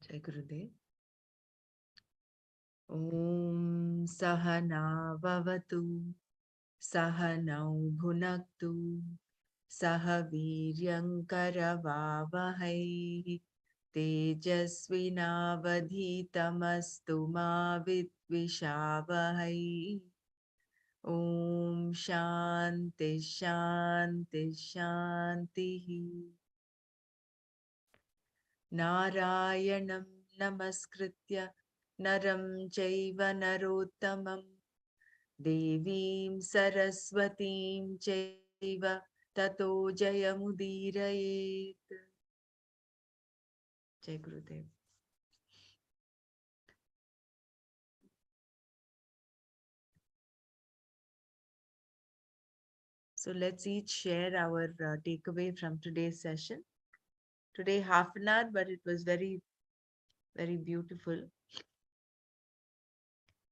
Jai Gurudev. Om Sahana Vavatu Sahanau Bhunaktu Sahaviryankaravavahai Tejasvinavadhitamastu ma vidvishavahai. Om Shanti Shanti Shanti. Narayanam Namaskritya Naram Chaiva Narottamam Devim Saraswatim Chaiva Tato Jayamudirayet. Jai Gurudev. So let's each share our takeaway from today's session. Today half an hour, but it was very, very beautiful.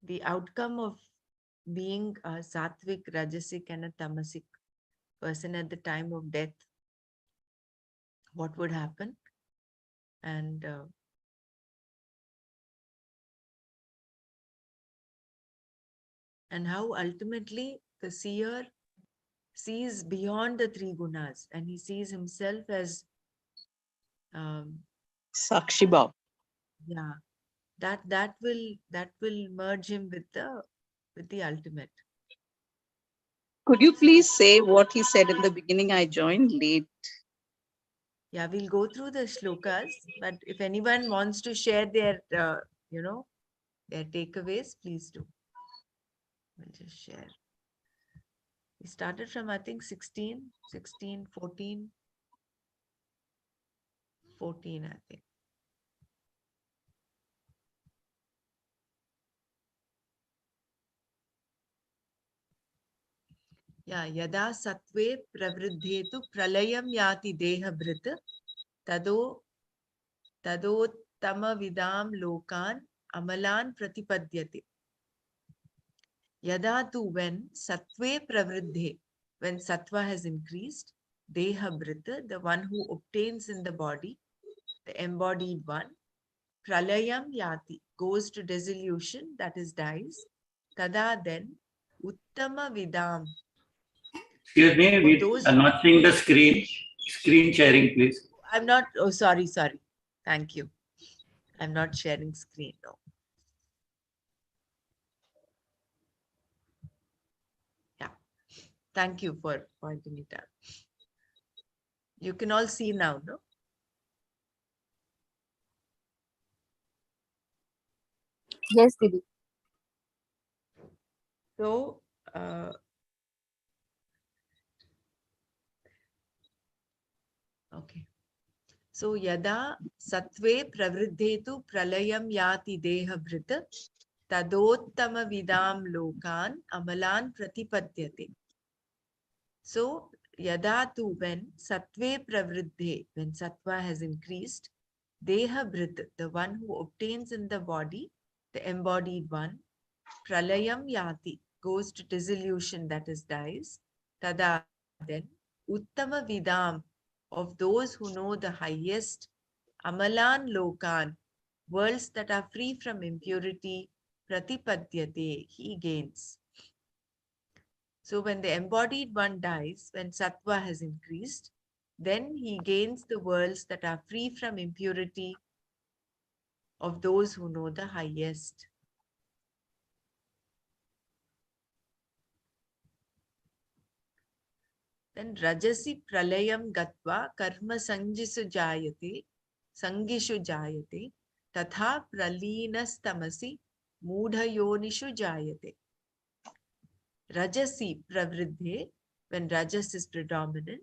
The outcome of being a sattvic, rajasic and a tamasic person at the time of death, what would happen? And how ultimately the seer sees beyond the three gunas and he sees himself as Sakshi Bhav. Yeah, that will merge him with the ultimate. Could you please say what he said in the beginning? I joined late. Yeah, we'll go through the shlokas, but if anyone wants to share their their takeaways, please do. We'll just share. We started from I think 16, 14, I think. Yeah, yada sattve pravriddhetu pralayam yati deha bhrita tadottama vidam lokan amalan pratipadyate. Yada tu when sattve pravriddhe, when sattva has increased, deha bhrita, the one who obtains in the body, the embodied one, pralayam yati, goes to dissolution, that is dies, tada then, uttama vidam. Excuse me, we are not seeing the screen. Screen sharing, please. I'm not, oh, sorry. Thank you. I'm not sharing screen, no. Yeah, thank you for pointing it out. You can all see now, no? Yes, Didi. So, okay. So, yada sattve pravriddhetu pralayam yati deha bhrita tadottama vidam lokan amalan pratipadyate. So, yada tu when sattve pravriddhe, when sattva has increased, deha bhrita, the one who obtains in the body, the embodied one, pralayam yati, goes to dissolution, that is dies, tada then, uttama vidam, of those who know the highest, amalan lokan, worlds that are free from impurity, pratipadyate, he gains. So when the embodied one dies, when sattva has increased, then he gains the worlds that are free from impurity of those who know the highest. Then rajasi pralayam gatva karma sangishu jayate tatha praleenastamasi mudha-yonishu jayate. Rajasi pravriddhe, when rajas is predominant,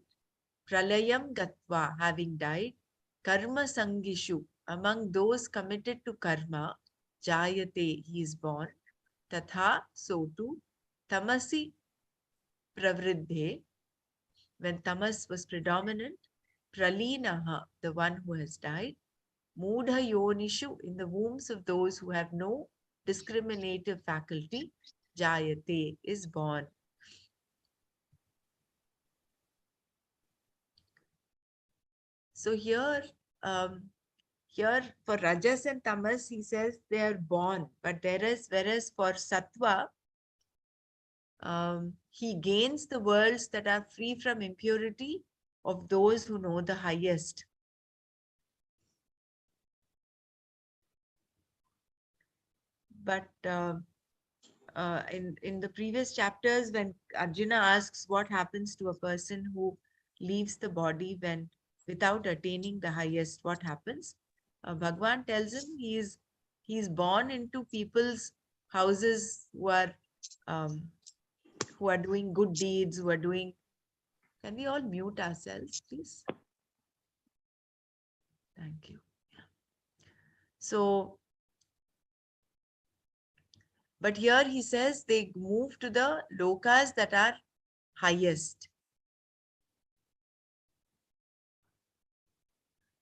pralayam gatva, having died, karma sangishu, among those committed to karma, jayate, he is born, tatha, so too, tamasi pravriddhe, when tamas was predominant, pralinaha, the one who has died, mudha-yonishu, in the wombs of those who have no discriminative faculty, jayate, is born. So here, here for Rajas and Tamas, he says they are born, but whereas for Sattva, he gains the worlds that are free from impurity of those who know the highest. But in the previous chapters, when Arjuna asks what happens to a person who leaves the body when without attaining the highest, what happens? Bhagwan tells him he's born into people's houses who are doing good deeds, who are doing. Can we all mute ourselves, please? Thank you. Yeah. So, but here he says they move to the lokas that are highest.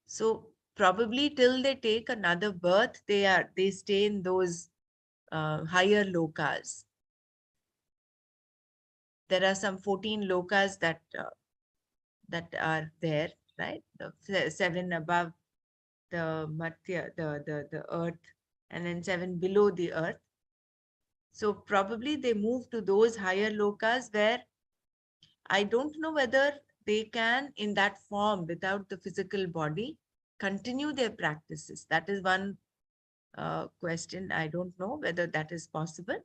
So probably till they take another birth, they stay in those higher lokas. There are some 14 lokas that are there, right? The 7 above the Matya, the earth, and then 7 below the earth. So probably they move to those higher lokas where I don't know whether they can, in that form, without the physical body, continue their practices. That is one question. I don't know whether that is possible,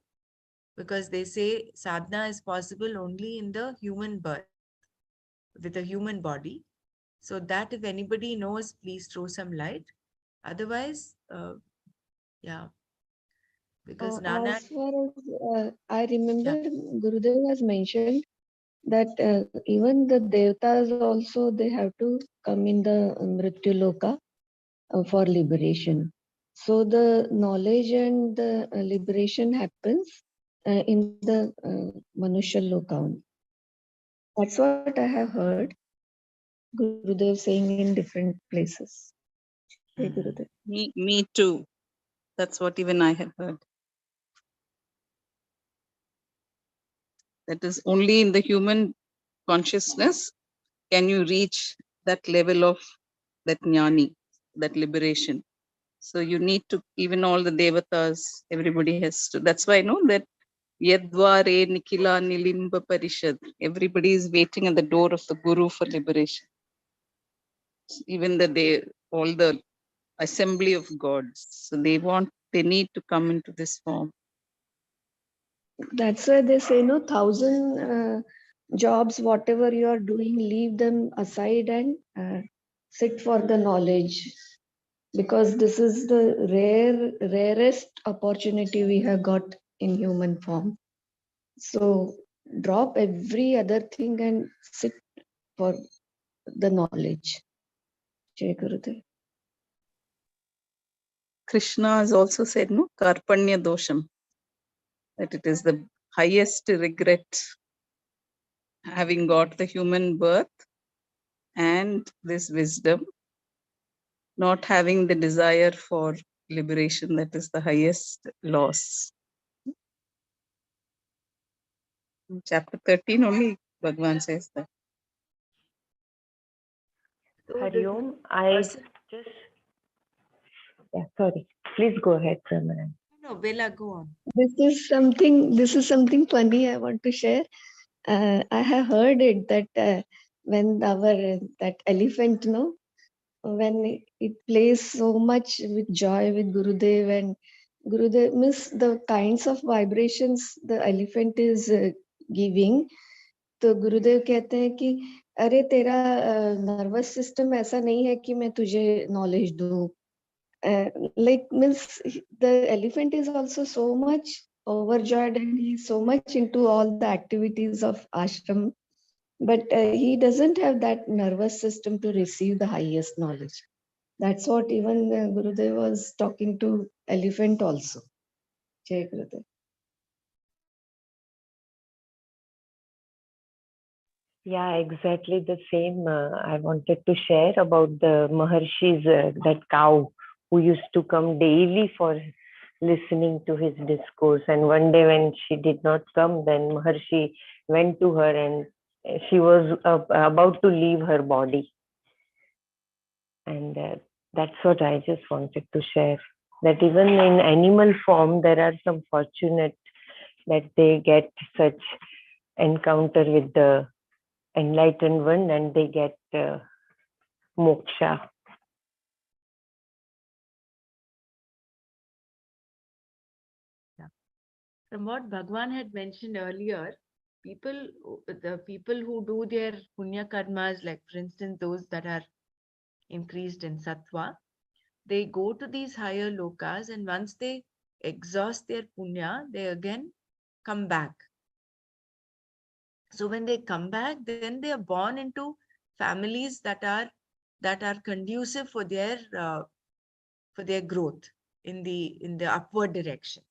because they say sadhana is possible only in the human birth, with a human body. So that if anybody knows, please throw some light. Otherwise, yeah, because Nana. As far as I remember, Yeah. Gurudev has mentioned that even the devatas also, they have to come in the Mrityu Loka for liberation. So the knowledge and the liberation happens in the Manusha Loka. That's what I have heard Gurudev saying in different places. Hey, Gurudev. Me too. That's what even I have heard. That is only in the human consciousness can you reach that level of that jnani, that liberation. So you need to, even all the devatas, everybody has to. That's why I know that Yadvare Nikila Nilimba Parishad. Everybody is waiting at the door of the Guru for liberation. Even all the assembly of gods. So they need to come into this form. That's why they say, 1,000 jobs, whatever you are doing, leave them aside and sit for the knowledge. Because this is the rarest opportunity we have got in human form. So drop every other thing and sit for the knowledge. Jai Gurudev. Krishna has also said, no, Karpanya Dosham, that it is the highest regret having got the human birth and this wisdom, not having the desire for liberation, that is the highest loss. In chapter 13 only Bhagavan says that. So Hari Om, sorry. Please go ahead, Brahmana. No, Bella, go on. This is something funny I want to share. I have heard it that when that elephant, when it plays so much with joy with Gurudev, and Gurudev means the kinds of vibrations the elephant is giving. तो गुरुदेव कहते हैं कि अरे तेरा nervous system ऐसा नहीं है कि मैं तुझे नॉलेज दूं. Like means the elephant is also so much overjoyed and he's so much into all the activities of ashram, but he doesn't have that nervous system to receive the highest knowledge. That's what even Gurudev was talking to elephant also. Jai Gurudev. Yeah, exactly the same. I wanted to share about the Maharshi's, that cow who used to come daily for listening to his discourse. And one day when she did not come, then Maharshi went to her and she was about to leave her body. And That's what I just wanted to share. That even in animal form, there are some fortunate that they get such encounter with the enlightened one and they get moksha. From what Bhagwan had mentioned earlier, the people who do their punya karmas, like for instance, those that are increased in sattva, they go to these higher lokas, and once they exhaust their punya, they again come back. So when they come back, then they are born into families that are conducive for their growth in the upward direction,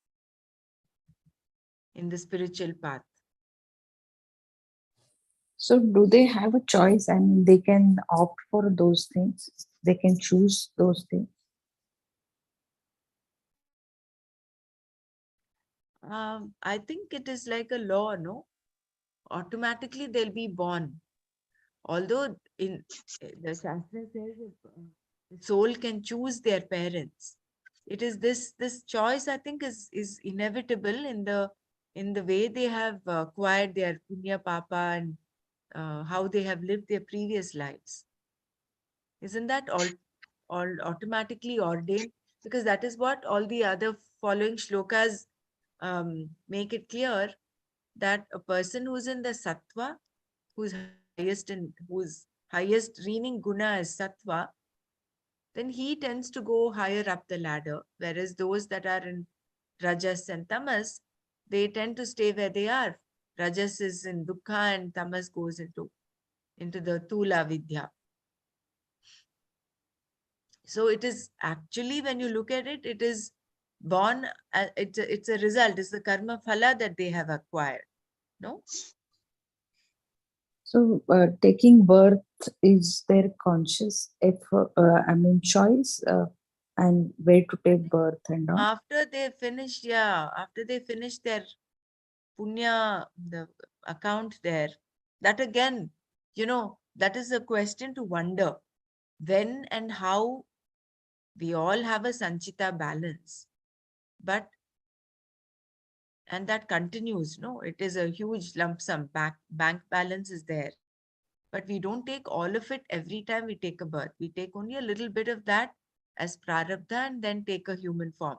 in the spiritual path. So do they have a choice? I mean, they can opt for those things. They can choose those things. I think it is like a law, no? Automatically they'll be born. Although in the Shastra says the soul can choose their parents. It is this choice, I think, is inevitable in the way they have acquired their punya papa and how they have lived their previous lives. Isn't that all automatically ordained? Because that is what all the other following shlokas make it clear, that a person who's in the sattva, whose highest reigning guna is sattva, then he tends to go higher up the ladder, whereas those that are in rajas and tamas, they tend to stay where they are. Rajas is in dukkha and tamas goes into the tula vidya. So it is actually, when you look at it, it is born, it's a result, it's the karma phala that they have acquired. No? So taking birth is their conscious effort, choice, and where to take birth and all. After they finish their punya, the account there, that again, that is a question to wonder. When and how we all have a sanchita balance, and that continues, no? It is a huge lump sum, bank balance is there. But we don't take all of it every time we take a birth. We take only a little bit of that as prarabdha and then take a human form.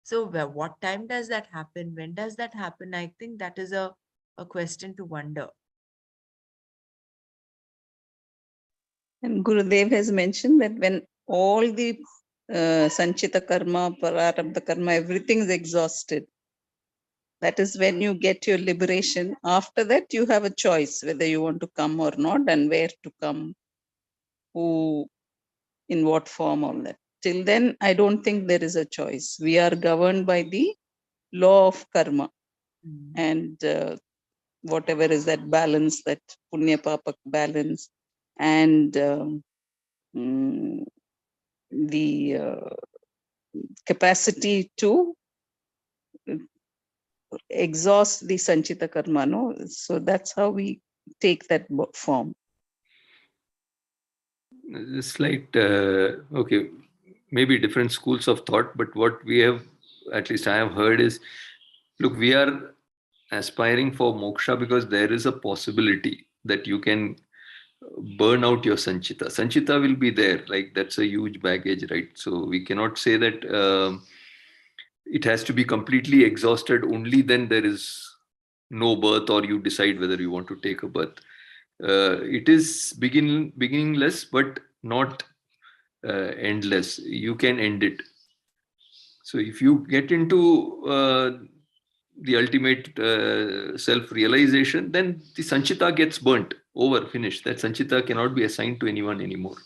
So what time does that happen? When does that happen? I think that is a question to wonder. And Gurudev has mentioned that when all the sanchita karma, prarabdha karma, everything is exhausted, that is when you get your liberation. After that, you have a choice whether you want to come or not, and where to come, who, in what form, all that. Till then, I don't think there is a choice. We are governed by the law of karma. And whatever is that balance, that punya papa balance, and the capacity to exhaust the sanchita karma, no? So that's how we take that form. It's like, okay, maybe different schools of thought, but what we have, at least I have heard, is, look, we are aspiring for moksha because there is a possibility that you can burn out your sanchita. Sanchita will be there, like that's a huge baggage, right? So we cannot say that it has to be completely exhausted, only then there is no birth, or you decide whether you want to take a birth. It is beginningless, but not endless. You can end it. So if you get into the ultimate self-realization, then the sanchita gets burnt, over, finished. That sanchita cannot be assigned to anyone anymore.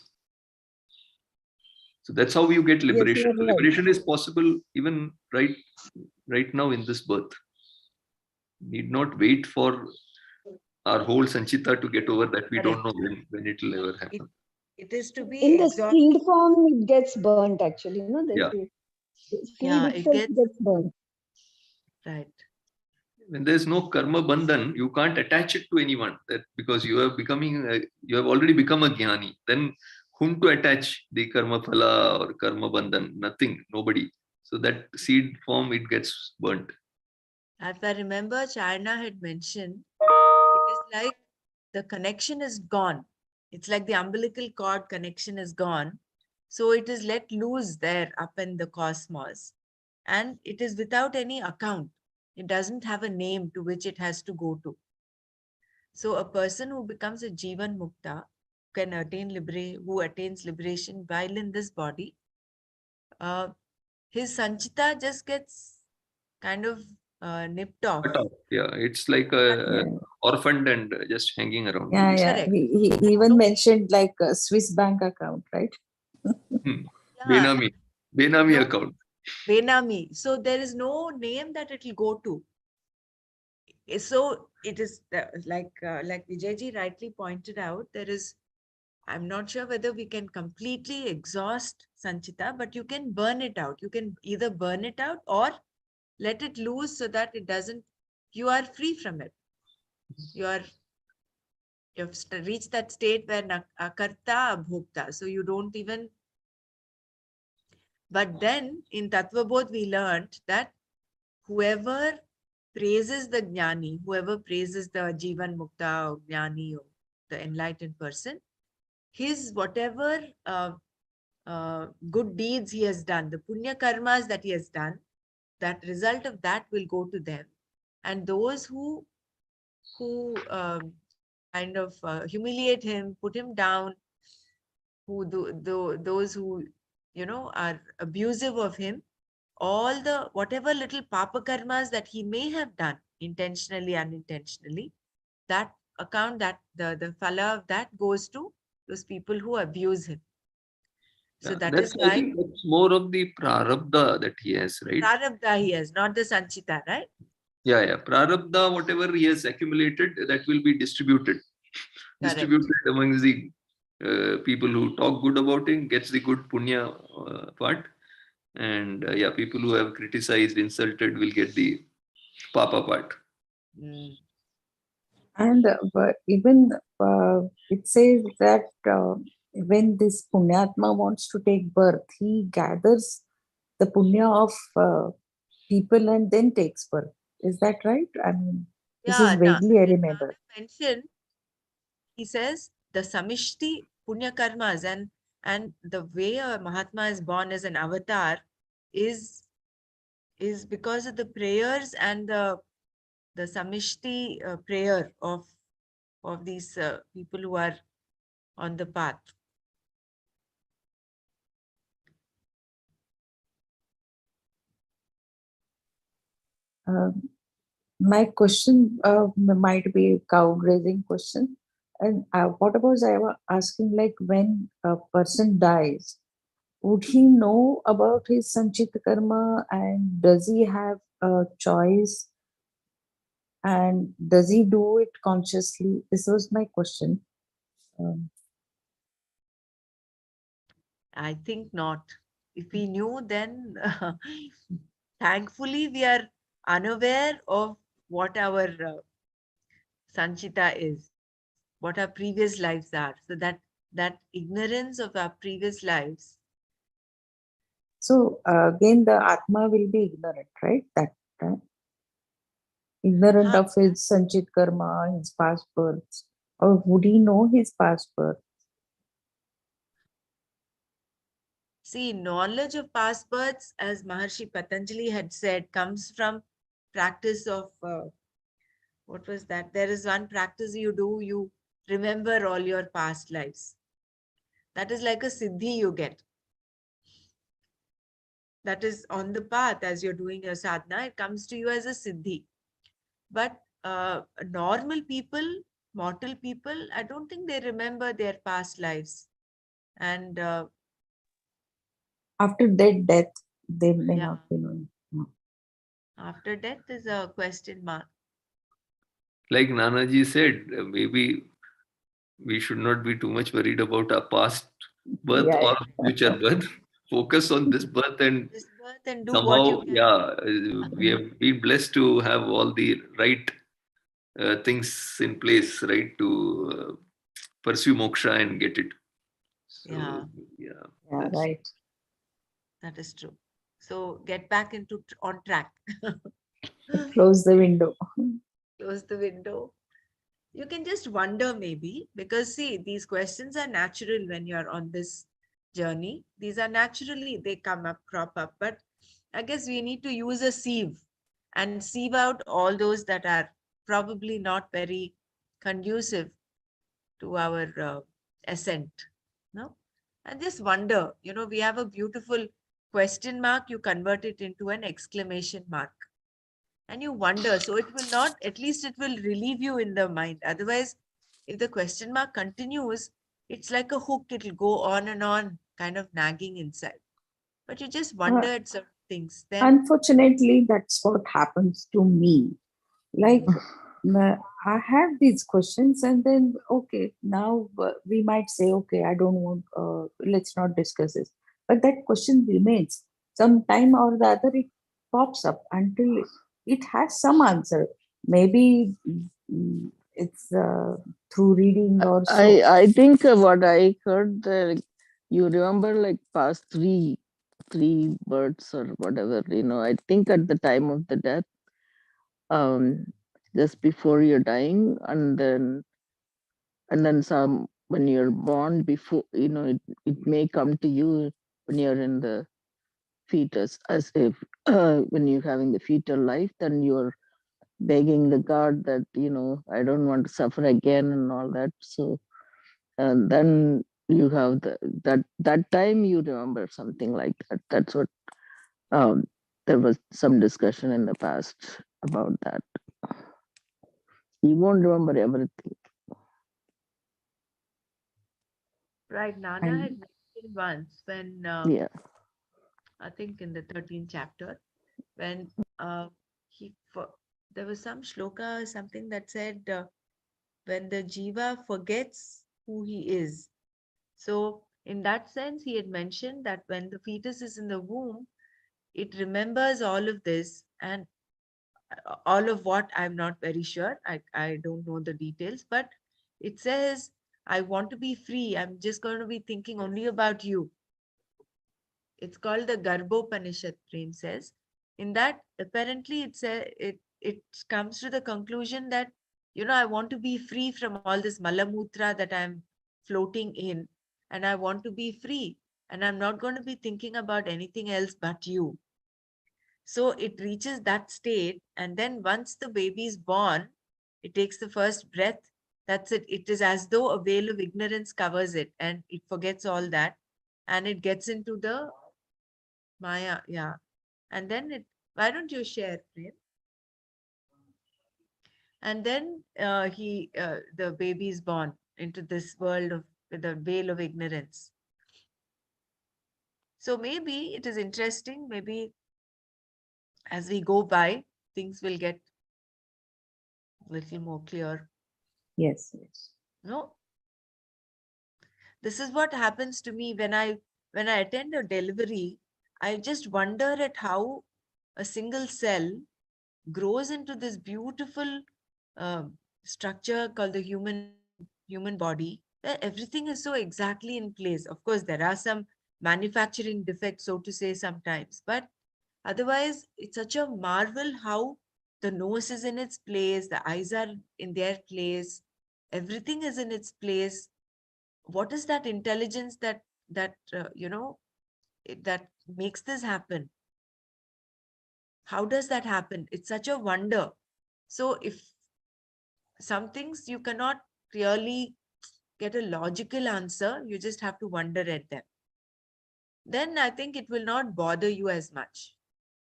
So that's how you get liberation. Yes, right. Liberation is possible even right now in this birth. Need not wait for our whole sanchita to get over, that we don't know when it will ever happen. It is to be In the exhausted. seed form, it gets burnt actually. Yeah. The seed Yeah, it itself gets burnt. Right. When there's no karma bandhan, you can't attach it to anyone. That because you have already become a jnani. Then whom to attach the karma phala or karma bandhan, nothing, nobody. So that seed form, it gets burnt. If I remember, Charna had mentioned, it is like the connection is gone. It's like the umbilical cord connection is gone. So it is let loose there up in the cosmos. And it is without any account. It doesn't have a name to which it has to go to. So a person who becomes a Jivan Mukta can who attains liberation while in this body, his Sanchita just gets kind of nipped off. Cut off. Yeah, it's like a orphaned and just hanging around. Yeah, yeah. Correct. He even mentioned like a Swiss bank account, right? Benami No. account. Benami. So there is no name that it will go to. So it is like Vijayji rightly pointed out, there is, I'm not sure whether we can completely exhaust Sanchita, but you can burn it out. You can either burn it out or let it loose so that it doesn't, you are free from it. You've reached that state where akarta abhokta. So you don't even, but then in Tattvabodh we learned that whoever praises the Jnani, whoever praises the Jivan Mukta or Jnani or the enlightened person, his whatever good deeds he has done, the punya karmas that he has done, that result of that will go to them. And those who kind of humiliate him, put him down, those who, are abusive of him, all the whatever little papa karmas that he may have done intentionally, unintentionally, that account, that the phala of that goes to those people who abuse him. So that is I why think that's more of the prarabdha that he has, right? prarabdha he has, not the sanchita, right? Yeah. Prarabdha, whatever he has accumulated, that will be distributed. Correct. Distributed amongst the people who talk good about him, gets the good punya part. And people who have criticized, insulted will get the papa part. And even it says that when this Punyatma wants to take birth, he gathers the punya of people and then takes birth. Is that right? I mean, this is vaguely I remember. Mentioned, he says the samishti punya karmas, and the way a Mahatma is born as an avatar is because of the prayers and the samishti prayer of these people who are on the path. My question might be a cow-raising question. And what about I was asking, like when a person dies, would he know about his Sanchita Karma, and does he have a choice, and does he do it consciously? This was my question. I think not. If we knew, then thankfully we are unaware of what our Sanchita is, what our previous lives are. So that ignorance of our previous lives. So again, the Atma will be ignorant, right? That time. Ignorant of his Sanchit Karma, his past births. Or would he know his past birth? See, knowledge of past births, as Maharshi Patanjali had said, comes from practice of, what was that? There is one practice you do, you remember all your past lives. That is like a siddhi you get. That is on the path as you're doing your sadhana, it comes to you as a siddhi. But normal people, mortal people, I don't think they remember their past lives. And after death, they may not be known. No. After death is a question mark. Like Nanaji said, maybe we should not be too much worried about our past birth or future birth. Focus on this birth and do somehow, what you can. We have been blessed to have all the right things in place, right, to pursue moksha and get it. So, Yeah. yeah. Yeah, right. That is true. So get back on track. Close the window. Close the window. You can just wonder maybe, because see, these questions are natural when you're on this journey. These are naturally, they come up, crop up. But I guess we need to use a sieve and sieve out all those that are probably not very conducive to our ascent. No? And just wonder, we have a beautiful question mark, you convert it into an exclamation mark. And you wonder, so it will not, at least it will relieve you in the mind. Otherwise, if the question mark continues, it's like a hook, it'll go on and on, kind of nagging inside. But you just wonder at certain things. Then, Unfortunately, that's what happens to me. Like, I have these questions, and then, okay, now we might say, okay, I don't want, let's not discuss this. But that question remains. Some time or the other, it pops up until it has some answer. Maybe it's through reading or so. I think what I heard, you remember like past three births or whatever, I think at the time of the death, just before you're dying, and then some when you're born, before it may come to you when you're in the fetus, as if when you're having the fetal life, then you're begging the God that I don't want to suffer again and all that. So and then you have that time you remember something like that. That's what there was some discussion in the past about that. You won't remember everything. right, Nana And had mentioned once when, Yeah. I think in the 13th chapter, when he, there was some shloka, something that said, when the jiva forgets who he is. So in that sense, he had mentioned that when the fetus is in the womb, it remembers all of this, and all of what, I'm not very sure. I don't know the details, but it says, I want to be free. I'm just going to be thinking only about you. It's called the Garbhopanishad, Prem says. In that, apparently, it comes to the conclusion that, I want to be free from all this malamutra that I'm floating in, and I want to be free, and I'm not going to be thinking about anything else but you. So it reaches that state, and then once the baby is born, it takes the first breath. That's it. It is as though a veil of ignorance covers it, and it forgets all that, and it gets into the Maya, yeah. And then why don't you share, Prem? And then the baby is born into this world with a veil of ignorance. So maybe it is interesting. Maybe as we go by, things will get a little more clear. yes. No, this is what happens to me when I attend a delivery. I just wonder at how a single cell grows into this beautiful uh, structure called the human body, where everything is so exactly in place. Of course, there are some manufacturing defects, so to say, sometimes, but otherwise, it's such a marvel how the nose is in its place, the eyes are in their place, everything is in its place. What is that intelligence that makes this happen? How does that happen? It's such a wonder. So if some things you cannot really get a logical answer, you just have to wonder at them. Then I think it will not bother you as much.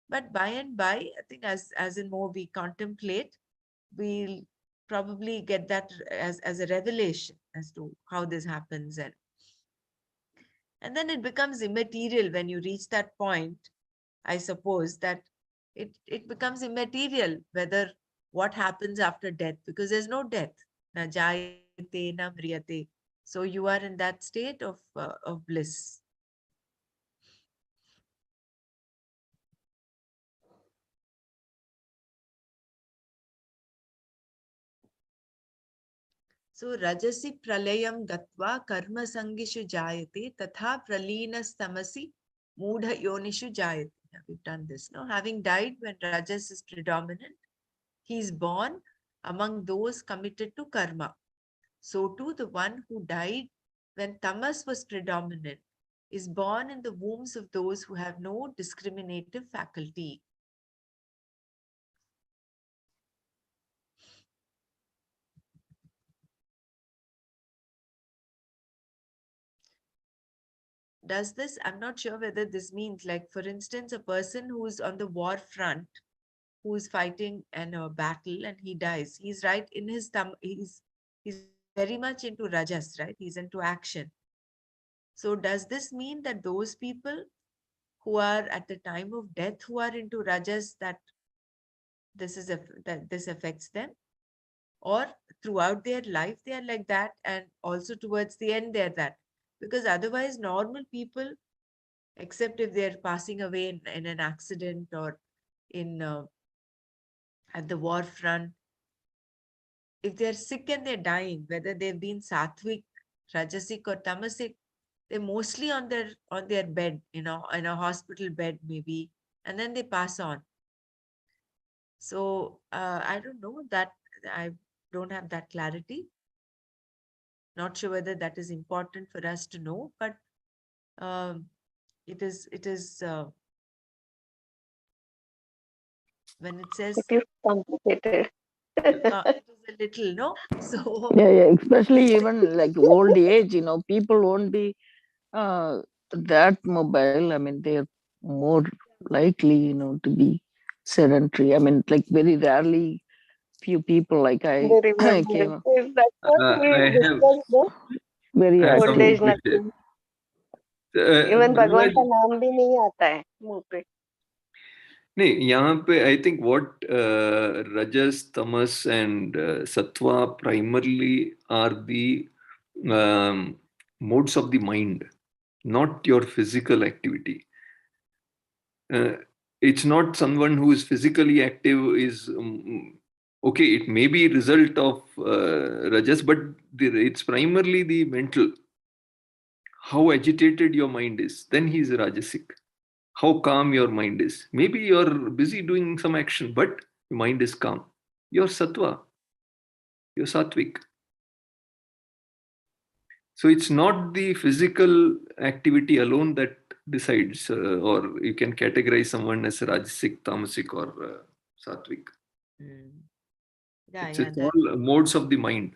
But by and by, I think as in more we contemplate, we'll probably get that as a revelation as to how this happens. And then it becomes immaterial when you reach that point, I suppose, that it becomes immaterial whether what happens after death, because there's no death. Na jayate, na mriyate. So you are in that state of bliss. So rajasi pralayam gatva karma sangishu jayate tatha praleenastamasi mudha yonishu jayate. We've done this. No, having died when rajas is predominant, he is born among those committed to karma. So too the one who died when tamas was predominant is born in the wombs of those who have no discriminative faculty. Does this, I'm not sure whether this means, like, for instance, a person who's on the war front, who is fighting in a battle and he dies, he's right in his he's very much into rajas, right? He's into action. So does this mean that those people who are at the time of death who are into rajas, that this affects them, or throughout their life they are like that, and also towards the end they're that? Because otherwise normal people, except if they're passing away in an accident or in at the war front, if they're sick and they're dying, whether they've been sattvic, rajasic or tamasic, they're mostly on their bed, in a hospital bed maybe, and then they pass on. So I don't know, that I don't have that clarity. Not sure whether that is important for us to know, but it is when it says It is complicated. it is a little, no? So Yeah, especially even like old age, people won't be that mobile. I mean, they're more likely, to be sedentary. I mean, like very rarely few people like I They remember it. came Yes, that's what we I have discussed, no? very I have Old active. age something to share. nothing. Even भगवान का नाम भी नहीं आता है मुंह पे. नहीं, यहाँ पे I think what rajas, tamas and sattva primarily are the modes of the mind, not your physical activity. It's not someone who is physically active is okay. It may be a result of rajas, but it's primarily the mental. How agitated your mind is, then he is rajasic. How calm your mind is. Maybe you're busy doing some action, but your mind is calm. You're sattva. You're sattvic. So it's not the physical activity alone that decides, or you can categorize someone as rajasic, tamasic, or sattvic. yeah, It's that. all modes of the mind.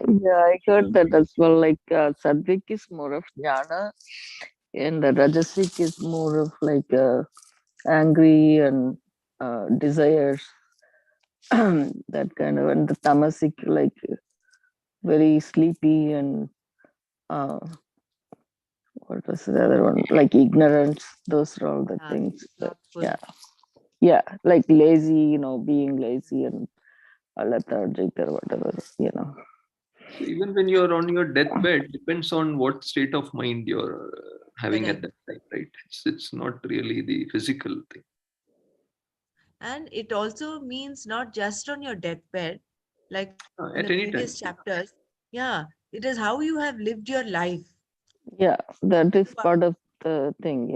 Yeah, I heard that as well. Like Sadvik is more of jnana, and the Rajasic is more of like angry and desires, that kind of, and the Tamasic like very sleepy and what was the other one? Like ignorance. Those are all the things. Slothful. Yeah, like lazy, being lazy and lethargic or whatever, So even when you're on your deathbed, depends on what state of mind you're having at that time, right? It's not really the physical thing. And it also means not just on your deathbed, like in at the any previous time. chapters. Yeah, it is how you have lived your life. Yeah, that is part of the thing,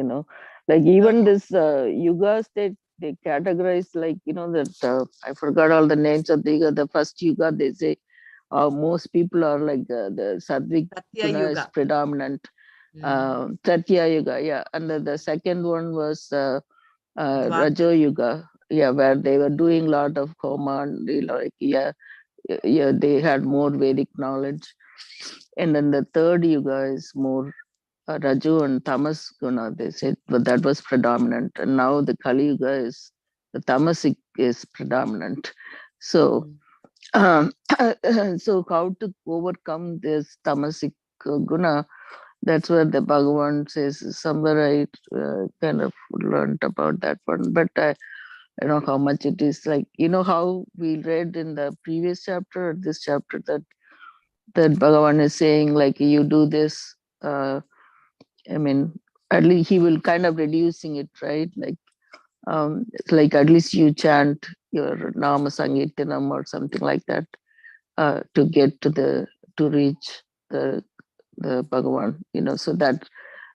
like even this yugas, they categorize, like, that I forgot all the names of the first yuga. They say most people are like the Sattvic Satya guna is Yuga. predominant. Satya Yuga, yeah. And the second one was Rajo Yuga, yeah, where they were doing a lot of homa and they had more Vedic knowledge. And then the third Yuga is more Raju and Tamas Guna, they said, but that was predominant. And now the Kali Yuga is, the Tamasic is predominant. So, so how to overcome this Tamasic Guna? That's where the Bhagavan says, somewhere I kind of learned about that one, but I don't know how much it is. Like, how we read in the previous chapter or this chapter that Bhagavan is saying, like, you do this, I mean, at least he will kind of reducing it, right? Like at least you chant your Nama Sankirtanam or something like that. to get to reach the Bhagavan, so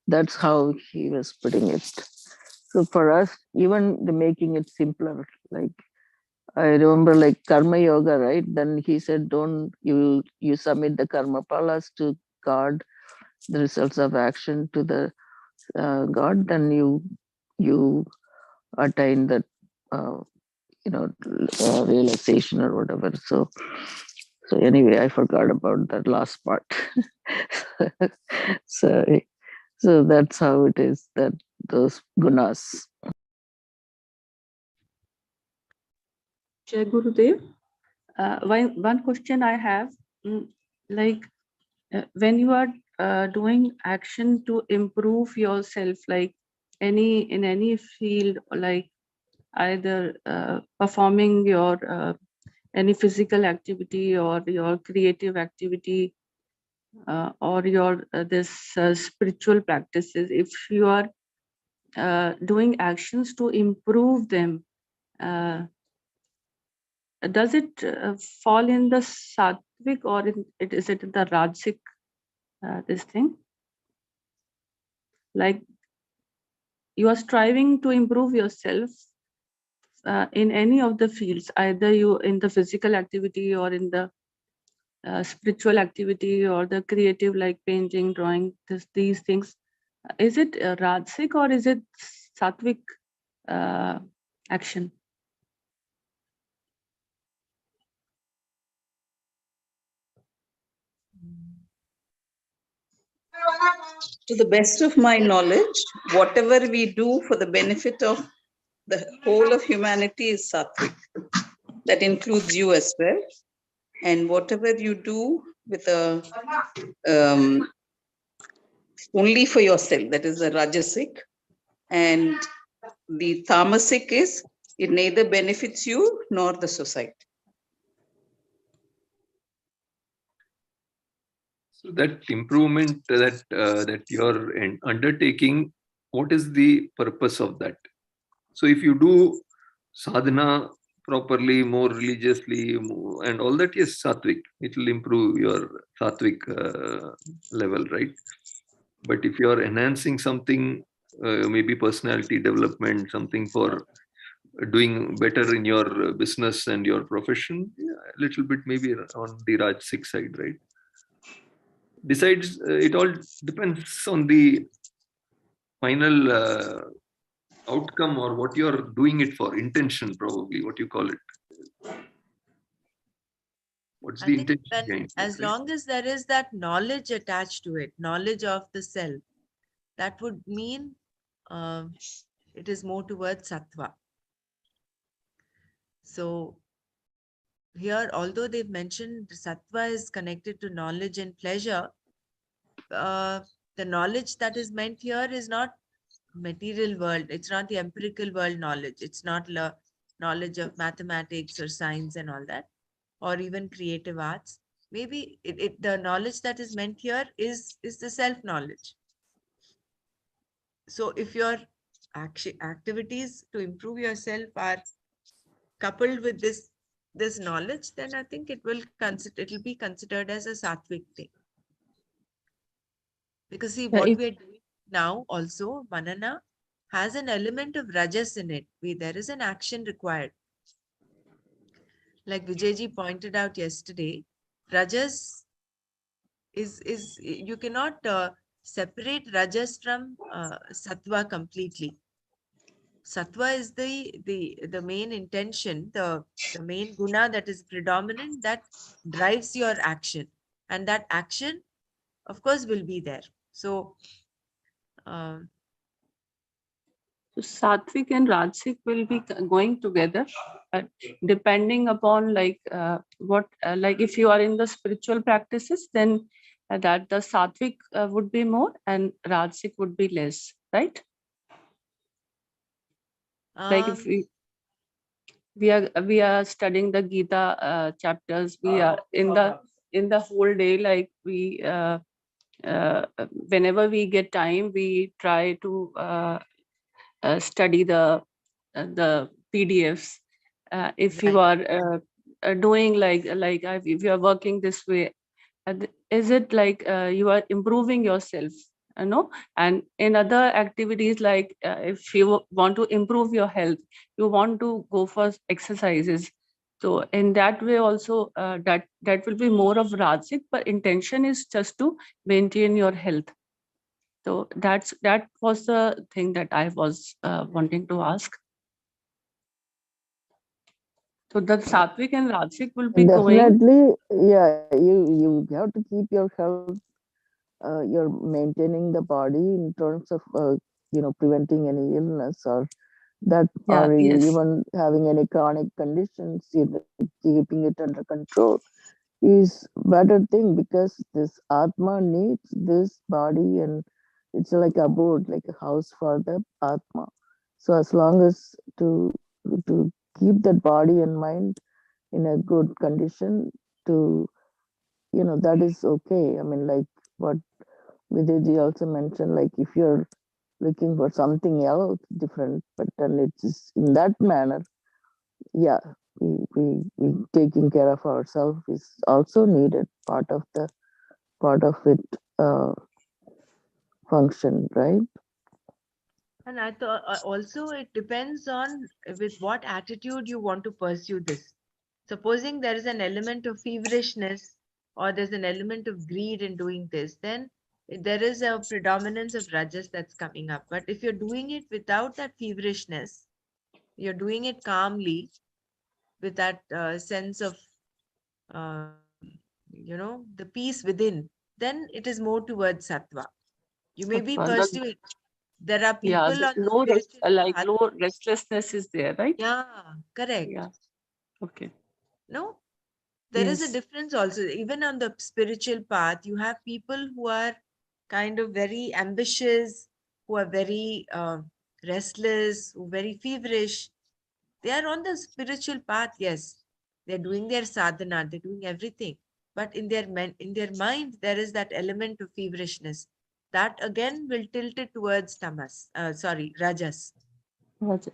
that's how he was putting it. So for us, even the making it simpler, like I remember like karma yoga, right? Then he said, don't you submit the karma palas to God, the results of action to the God, then you attain that realization or whatever. So anyway, I forgot about that last part. So that's how it is, that those gunas. Jai Gurudev. One question I have, like when you are doing action to improve yourself, like in any field, like either performing your any physical activity or your creative activity or your this spiritual practices, if you are doing actions to improve them, does it fall in the sattvic or is it the rajasic, this thing? Like you are striving to improve yourself in any of the fields, either you in the physical activity or in the spiritual activity or the creative, like painting, drawing, these things. Is it rajasic or is it sattvic action? To the best of my knowledge, whatever we do for the benefit of the whole of humanity is sattvic. That includes you as well. And whatever you do with only for yourself, that is the rajasic. And the tamasic is, it neither benefits you nor the society. So that improvement that you're undertaking, what is the purpose of that? So if you do sadhana properly, more religiously, and all that, yes, sattvic, it will improve your sattvic level, right? But if you are enhancing something, maybe personality development, something for doing better in your business and your profession, a little bit maybe on the rajasic side, right? Besides, it all depends on the final outcome or what you're doing it for, intention, probably, what you call it. What's the intention behind as it, right? long as there is that knowledge attached to it, knowledge of the self, that would mean it is more towards sattva. So here, although they've mentioned sattva is connected to knowledge and pleasure, the knowledge that is meant here is not material world. It's not the empirical world knowledge. It's not knowledge of mathematics or science and all that, or even creative arts. Maybe the knowledge that is meant here is the self-knowledge. So if your activities to improve yourself are coupled with this knowledge, then I think it will be considered as a sattvic thing. Because see, what we're doing now also, Manana, has an element of rajas in it. There is an action required. Like Vijayji pointed out yesterday, rajas is you cannot separate rajas from sattva completely. Sattva is the main intention, the main guna that is predominant, that drives your action, and that action, of course, will be there. So sattvic and rajasic will be going together, depending upon like what like if you are in the spiritual practices, then that the sattvic would be more and rajasic would be less, right? Like if we are studying the Gita chapters, we are in the whole day, like we whenever we get time, we try to study the PDFs. If you are doing if you are working this way, is it like you are improving yourself, and in other activities, like if you want to improve your health, you want to go for exercises, so in that way also that will be more of Rajasic, but intention is just to maintain your health. So that was the thing that I was wanting to ask. So the Sattvic and Rajasic will be going. Definitely, yeah, you have to keep your health, you're maintaining the body in terms of preventing any illness or that, Yeah, or yes. even having any chronic conditions, keeping it under control is better thing, because this Atma needs this body, and it's like a abode, like a house for the Atma. So as long as to keep that body and mind in a good condition, to that is okay. I mean, like what Vidiji also mentioned, like if you're looking for something else different, but then it's in that manner, yeah, we taking care of ourselves is also needed, part of it function, right? And I thought also it depends on with what attitude you want to pursue this. Supposing there is an element of feverishness or there's an element of greed in doing this, then there is a predominance of rajas that's coming up. But if you're doing it without that feverishness, you're doing it calmly with that sense of, the peace within, then it is more towards sattva. You may be pursuing. There are Yeah, people on the spiritual path. low restlessness is there, right? Yeah, correct. Yeah. Okay. No, there is a Yes. difference also. Even on the spiritual path, you have people who are kind of very ambitious, who are very restless, who are very feverish. They are on the spiritual path, yes. They're doing their sadhana, they're doing everything. But in their mind, there is that element of feverishness. That again will tilt it towards rajas. Rajas. Okay.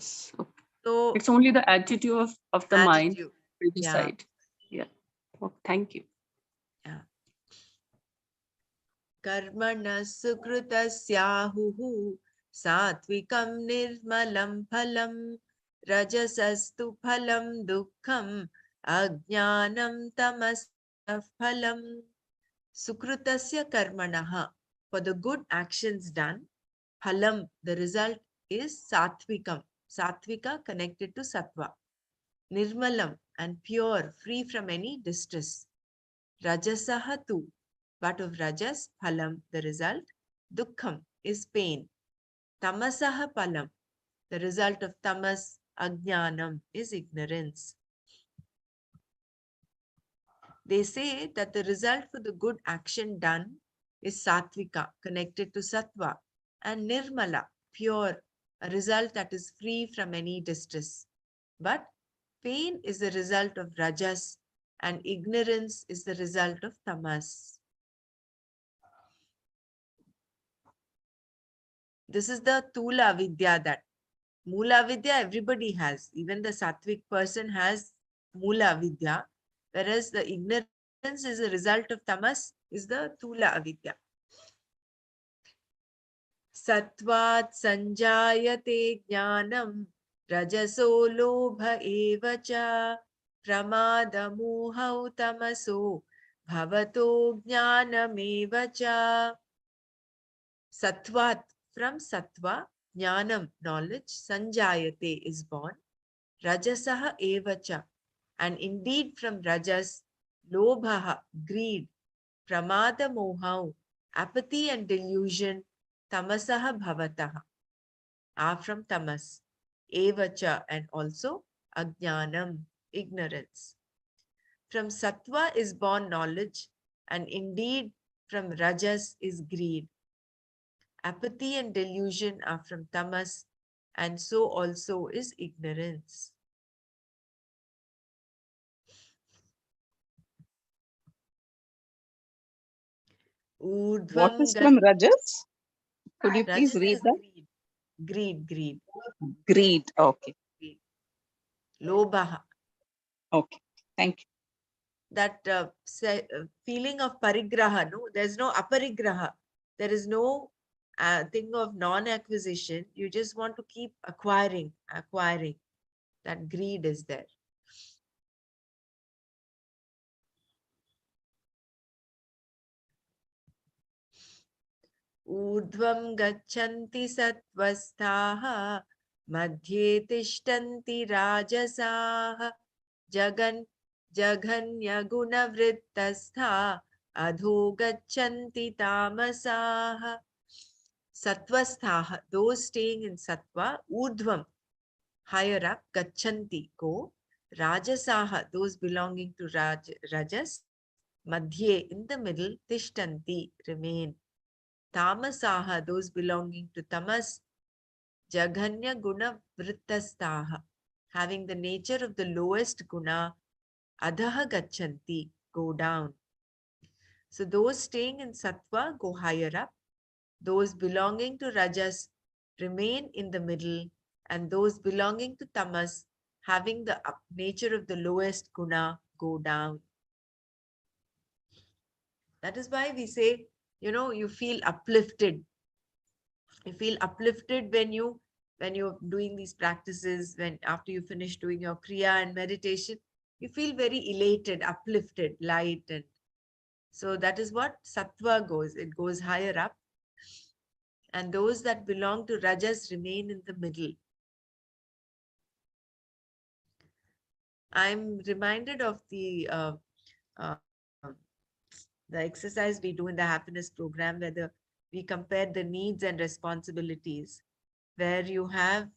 So It's only the attitude of the mind attitude. will Yeah. decide. Yeah. Oh, thank you. Yeah. Karmana sukrutasyahuhu satvikam nirmalam phalam rajasastu phalam dukkham ajnanam tamas phalam. Sukrutasya karmanaha, for the good actions done, phalam, the result is satvikam. Satvika connected to sattva. Nirmalam, and pure, free from any distress. Rajasaha tu, but of rajas, phalam, the result. Dukkham is pain. Tamasaha phalam, the result of tamas, ajnanam, is ignorance. They say that the result for the good action done is sattvika, connected to sattva, and nirmala, pure, a result that is free from any distress. But pain is the result of rajas, and ignorance is the result of tamas. This is the Tula Vidya, that Mula Vidya everybody has. Even the Sattvic person has Mula Vidya, whereas the ignorance is a result of tamas, is the Tula Avidya. Sattvat sanjayate jnanam rajaso lobha eva cha pramada mohau tamaso bhavato jnanam eva cha. Sattvat, from sattva, jnanam, knowledge, sanjayate, is born, rajasaha evacha, and indeed from rajas, lobhaha, greed, pramada mohau, apathy and delusion, tamasaha bhavataha, are from tamas, evacha, and also ajnanam, ignorance. From sattva is born knowledge, and indeed from rajas is greed. Apathy and delusion are from tamas, and so also is ignorance. What Urdhvam is from Rajas? Could you please Rajas read is that? greed. Greed. Okay. Greed. Lobha. Okay. Thank you. That feeling of parigraha, no, there's no aparigraha. There is no thing of non-acquisition. You just want to keep acquiring. That greed is there. Urdhvam gachanti sattvastaha madhye tishtanti rajasaha jaganya gunavrittastha adho gachanti tamasaha. Sattvasthaha, those staying in sattva, urdhvam, higher up, gachanti, go, rajasaha, those belonging to rajas, madhye, in the middle, tishtanti, remain, tamasaha, those belonging to tamas, jaganya guna vrittastaha, having the nature of the lowest guna, adhaha gachanti, go down. So those staying in sattva go higher up, those belonging to rajas remain in the middle, and those belonging to tamas, having the nature of the lowest guna, go down. That is why we say, you feel uplifted. You feel uplifted when you're doing these practices, when after you finish doing your kriya and meditation, you feel very elated, uplifted, light. And so that is what sattva goes. It goes higher up. And those that belong to rajas remain in the middle. I'm reminded of the exercise we do in the happiness program, where we compare the needs and responsibilities, where you have,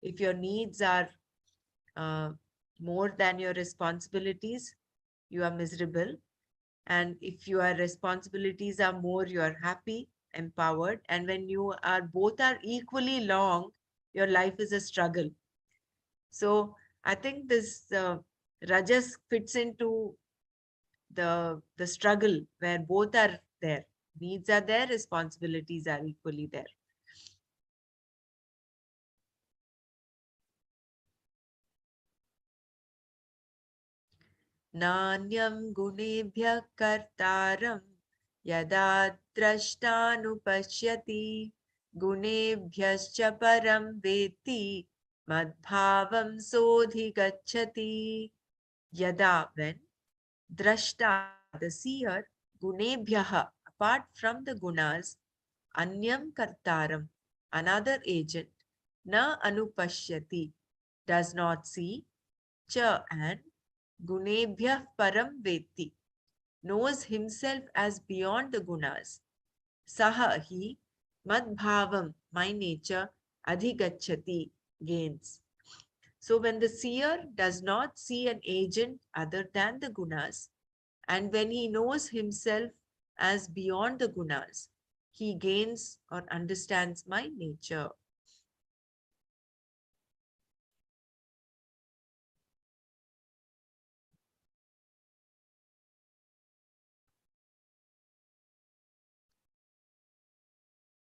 if your needs are more than your responsibilities, you are miserable. And if your responsibilities are more, you are happy, empowered. And when both are equally long, your life is a struggle. So I think this rajas fits into the struggle where both are there. Needs are there, responsibilities are equally there. Nanyam gunebhya kartaram yada drashtanupashyati gunebhyascha param veti madbhavam sodhi gacchati. Yada, when, drashta, the seer, gunebhyaha, apart from the gunas, anyam kartaram, another agent, na anupashyati, does not see, cha, and gunebhyah param veti, knows himself as beyond the gunas, saha, he, madbhavam, my nature, adhigacchati, gains. So when the seer does not see an agent other than the gunas, and when he knows himself as beyond the gunas, he gains or understands my nature.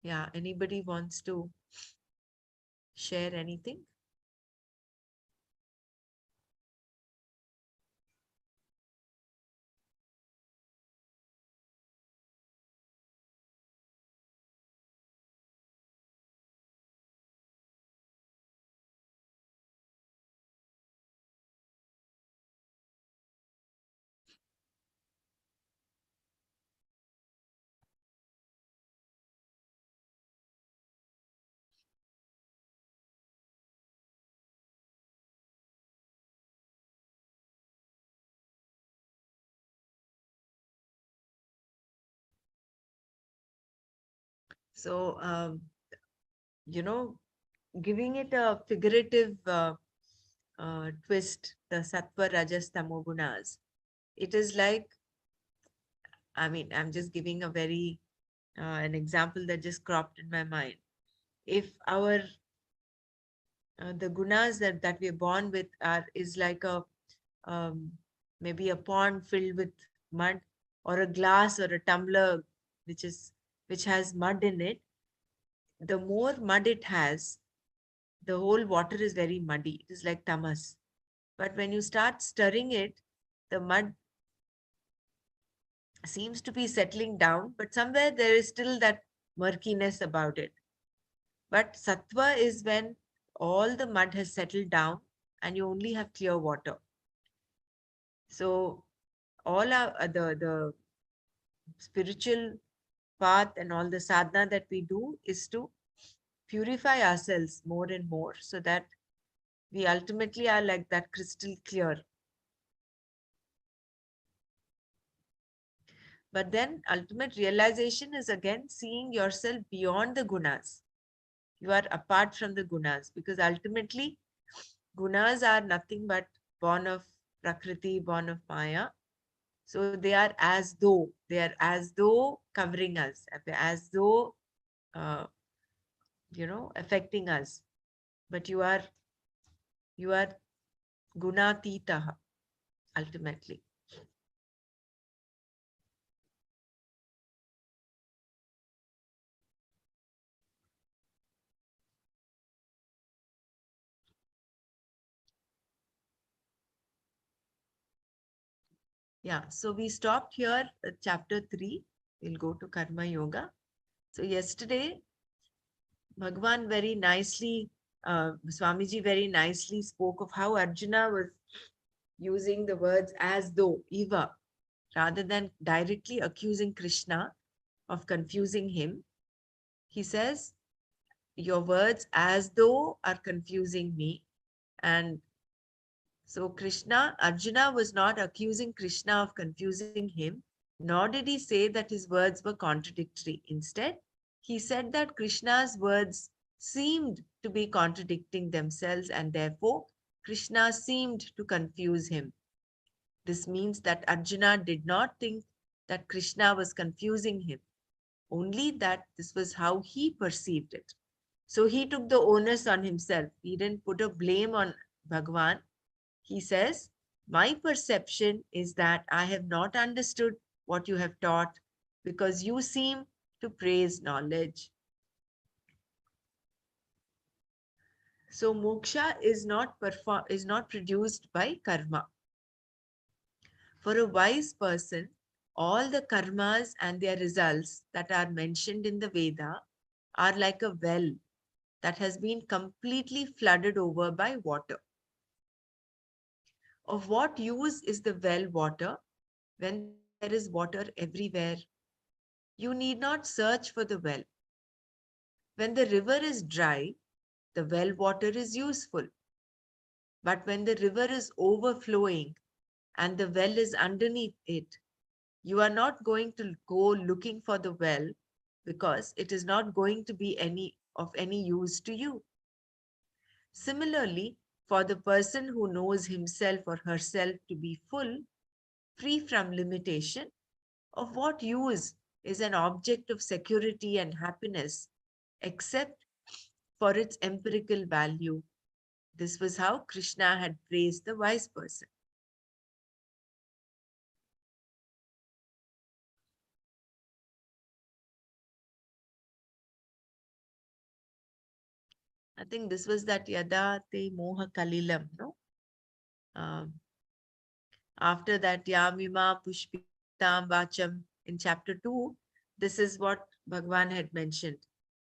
Yeah, anybody wants to share anything? So, giving it a figurative twist, the sattva, rajas, tamo gunas, it is like, I'm just giving a very, an example that just cropped in my mind. If the gunas that we're born with is like maybe a pond filled with mud, or a glass or a tumbler which has mud in it, the more mud it has, the whole water is very muddy. It is like tamas. But when you start stirring it, the mud seems to be settling down, but somewhere there is still that murkiness about it. But sattva is when all the mud has settled down and you only have clear water. So all our the spiritual path and all the sadhana that we do is to purify ourselves more and more so that we ultimately are like that crystal clear. But then ultimate realization is again seeing yourself beyond the gunas. You are apart from the gunas, because ultimately gunas are nothing but born of prakriti, born of maya. So they are as though covering us, as though affecting us. But you are gunatitaha ultimately. Yeah, so we stopped here at chapter 3. We'll go to Karma Yoga. So yesterday, Bhagwan very nicely, Swamiji very nicely spoke of how Arjuna was using the words as though, eva, rather than directly accusing Krishna of confusing him. He says, your words as though are confusing me. And so Arjuna was not accusing Krishna of confusing him, nor did he say that his words were contradictory. Instead, he said that Krishna's words seemed to be contradicting themselves, and therefore Krishna seemed to confuse him. This means that Arjuna did not think that Krishna was confusing him, only that this was how he perceived it. So he took the onus on himself. He didn't put a blame on Bhagwan. He says, my perception is that I have not understood what you have taught because you seem to praise knowledge. So moksha is not produced by karma. For a wise person, all the karmas and their results that are mentioned in the Veda are like a well that has been completely flooded over by water. Of what use is the well water when there is water everywhere? You need not search for the well. When the river is dry, the well water is useful. But when the river is overflowing and the well is underneath it, you are not going to go looking for the well because it is not going to be of any use to you. Similarly, for the person who knows himself or herself to be full, free from limitation, of what use is an object of security and happiness except for its empirical value? This was how Krishna had praised the wise person. I think this was that yada te moha kalilam, no? After that, yamima pushpitam vacham in chapter 2, this is what Bhagwan had mentioned.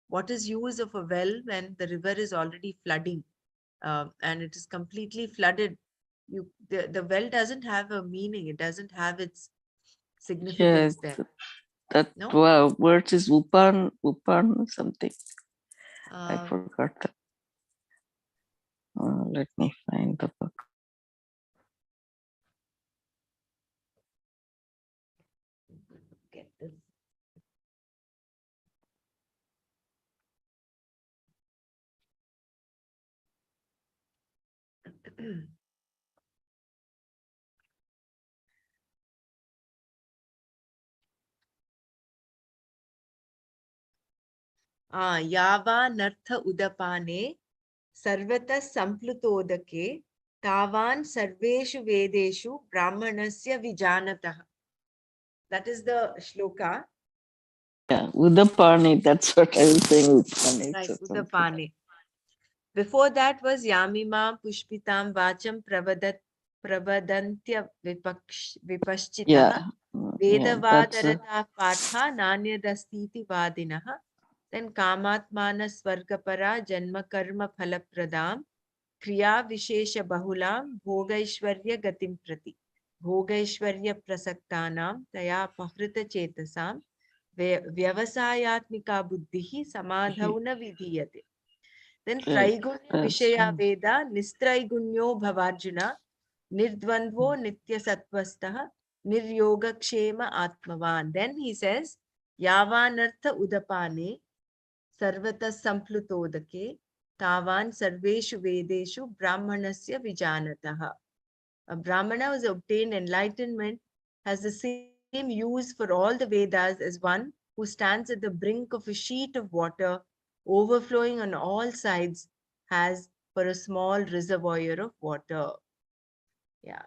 What is use of a well when the river is already flooding and it is completely flooded? The well doesn't have a meaning. It doesn't have its significance Yes, there. that No? word is upan something. I forgot that. Let me find the book. Get this. यावानर्थ उदपाने सर्वतः संप्लुतोदके तावान सर्वेषु वेदेषु ब्राह्मणस्य विजानतः. That is the shloka. Yeah, udapane, that's what I was saying. Udapane. Right, udapane. Before that was yamima pushpitam vacham pravadat prabadantya vipaschitaha Yeah, yeah, that's vedavadarata partha nanyadastiti vadinaha. Then kamatmana swargapara janma karma phalapradam kriya vishesha bahulam bhogaishwarya gatim prati bhogaishwarya prasaktanam taya pahrita chetasam vyavasayatmika buddhihi samadhau na vidhiyate. Then right. Traigunya That's Vishaya Veda Nistraigunyo Bhavarjuna Nirdvandvo Nitya Sattvastaha Niryoga Kshema Atmavan. Then he says Yavanartha Udapane Sarvata Samplutodake Tavan Sarveshu Vedeshu Brahmanasya Vijanataha. A Brahmana who has obtained enlightenment has the same use for all the Vedas as one who stands at the brink of a sheet of water overflowing on all sides has for a small reservoir of water. Yeah.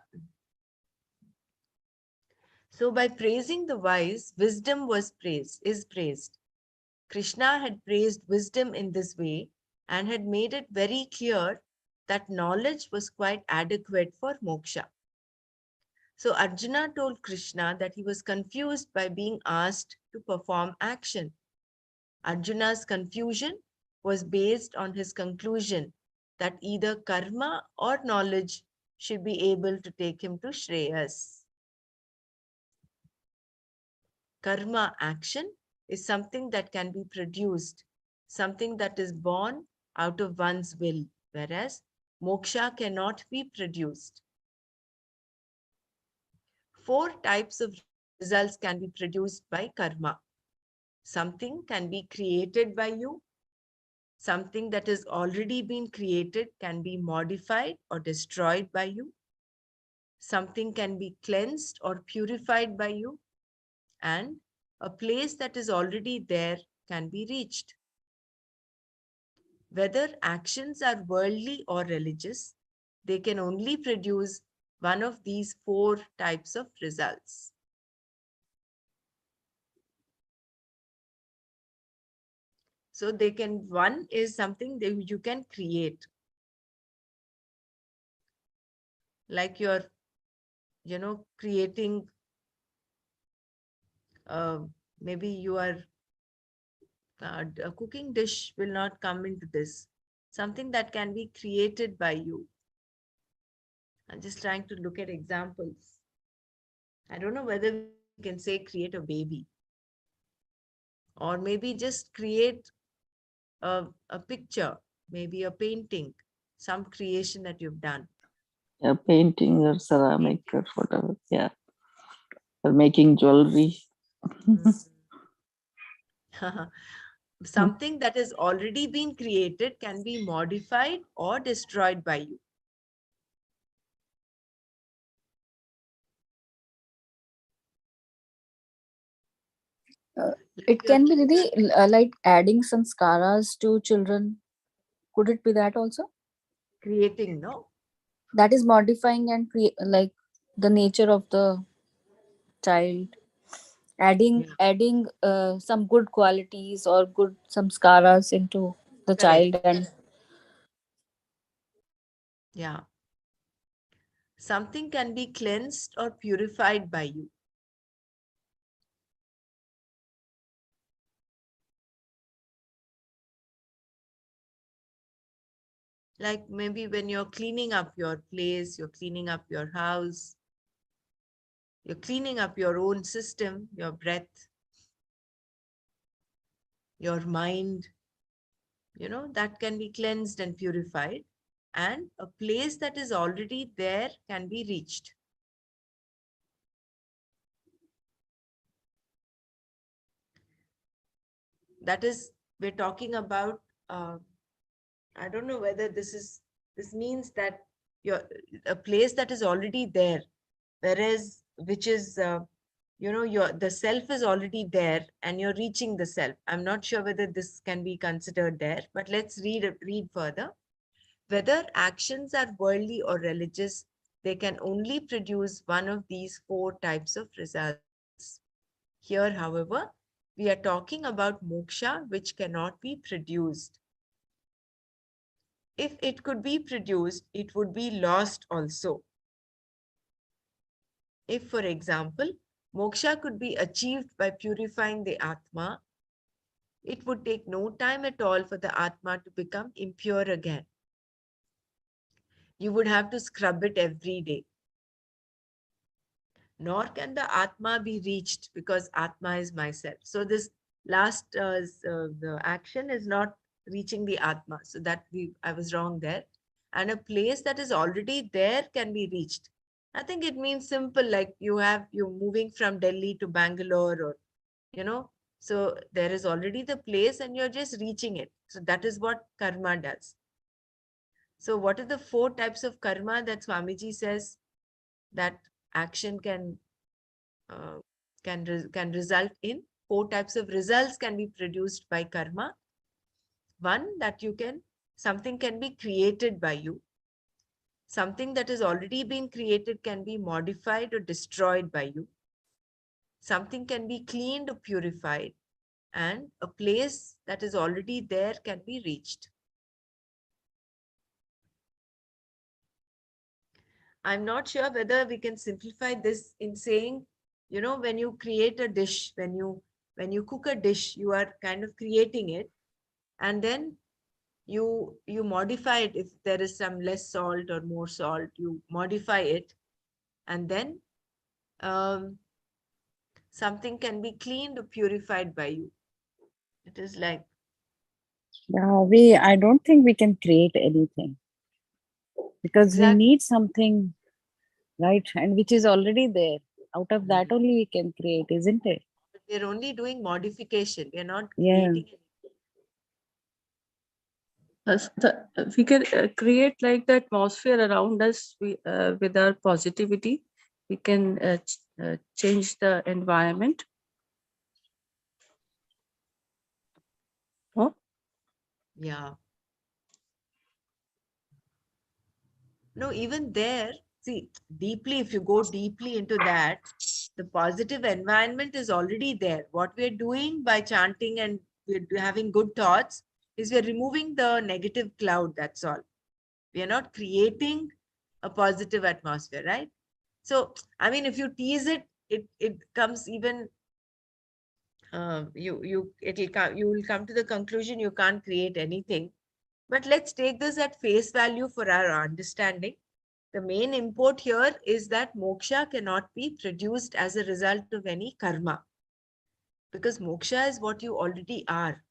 So by praising the wise, wisdom is praised. Krishna had praised wisdom in this way and had made it very clear that knowledge was quite adequate for moksha. So Arjuna told Krishna that he was confused by being asked to perform action. Arjuna's confusion was based on his conclusion that either karma or knowledge should be able to take him to Shreyas. Karma, action, is something that can be produced, something that is born out of one's will, whereas moksha cannot be produced. 4 types of results can be produced by karma. Something can be created by you. Something that has already been created can be modified or destroyed by you. Something can be cleansed or purified by you. And a place that is already there can be reached. Whether actions are worldly or religious, they can only produce one of these 4 types of results. So they can, one is something that you can create. Like you're, creating, maybe you are, a cooking dish will not come into this. Something that can be created by you. I'm just trying to look at examples. I don't know whether we can say create a baby. Or maybe just create a picture, maybe a painting, some creation that you've done. a painting or ceramic or whatever. Yeah, or making jewelry. Something that has already been created can be modified or destroyed by you. It can be really like adding sanskaras to children. Could it be that also? Creating, no? That is modifying and like the nature of the child. Adding some good qualities or good samskaras into the Correct. child. And Yeah. Something can be cleansed or purified by you. Like maybe when you're cleaning up your place, you're cleaning up your house, you're cleaning up your own system, your breath, your mind, that can be cleansed and purified. And a place that is already there can be reached. That is, we're talking about, I don't know whether this means that a place that is already there, whereas which is, the self is already there and you're reaching the self. I'm not sure whether this can be considered there, but let's read further. Whether actions are worldly or religious, they can only produce one of these 4 types of results. Here, however, we are talking about moksha, which cannot be produced. If it could be produced, it would be lost also. If, for example, moksha could be achieved by purifying the Atma, it would take no time at all for the Atma to become impure again. You would have to scrub it every day. Nor can the Atma be reached because Atma is myself. So this last the action is not reaching the Atma. So that I was wrong there. And a place that is already there can be reached. I think it means simple, like you're moving from Delhi to Bangalore, or, so there is already the place and you're just reaching it. So that is what karma does. So what are the 4 types of karma that Swamiji says that action can result in? 4 types of results can be produced by karma. One, that something can be created by you. Something that has already been created can be modified or destroyed by you. Something can be cleaned or purified. And a place that is already there can be reached. I'm not sure whether we can simplify this in saying, when you create a dish, when you cook a dish, you are kind of creating it, and then you modify it. If there is some less salt or more salt, you modify it, and then something can be cleaned or purified by you. It is like, I don't think we can create anything, because exactly. we need something, right? And which is already there. Out of that only we can create, isn't it? We're only doing modification. We're not Yeah. creating anything. We can create like the atmosphere around us with our positivity. We can change the environment. Oh? Yeah. No, even there, see, deeply, if you go deeply into that, the positive environment is already there. What we're doing by chanting and we're having good thoughts is we're removing the negative cloud, that's all. We are not creating a positive atmosphere, right? So, I mean, if you tease it, it comes even, you will come to the conclusion you can't create anything. But let's take this at face value for our understanding. The main import here is that moksha cannot be produced as a result of any karma, because moksha is what you already are.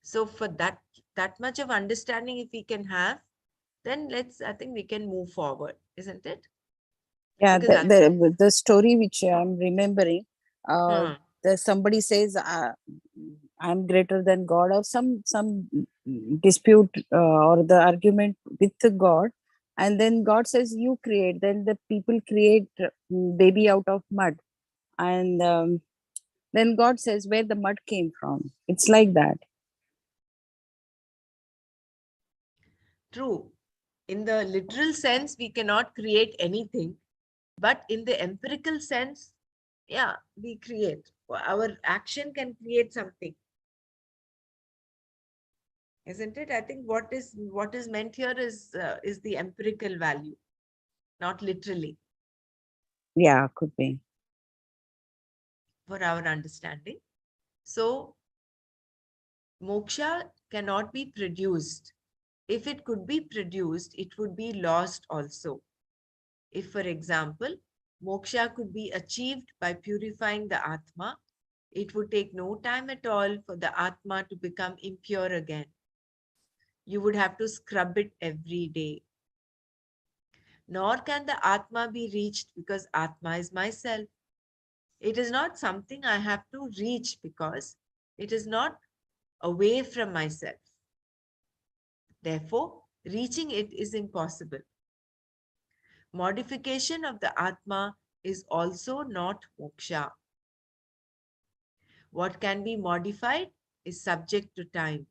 So for that much of understanding, if we can have, then I think we can move forward, isn't it? Yeah, Because the story which I'm remembering, somebody says, I'm greater than God, or some dispute or the argument with God, and then God says, you create. Then the people create baby out of mud, and then God says, where the mud came from. It's like that. True. In the literal sense, we cannot create anything, but in the empirical sense, yeah, we create. Our action can create something, isn't it? I think what is meant here is the empirical value, not literally. Yeah, could be. For our understanding. So, moksha cannot be produced. If it could be produced, it would be lost also. If, for example, moksha could be achieved by purifying the Atma, it would take no time at all for the Atma to become impure again. You would have to scrub it every day. Nor can the Atma be reached because Atma is myself. It is not something I have to reach because it is not away from myself. Therefore, reaching it is impossible. Modification of the Atma is also not moksha. What can be modified is subject to time.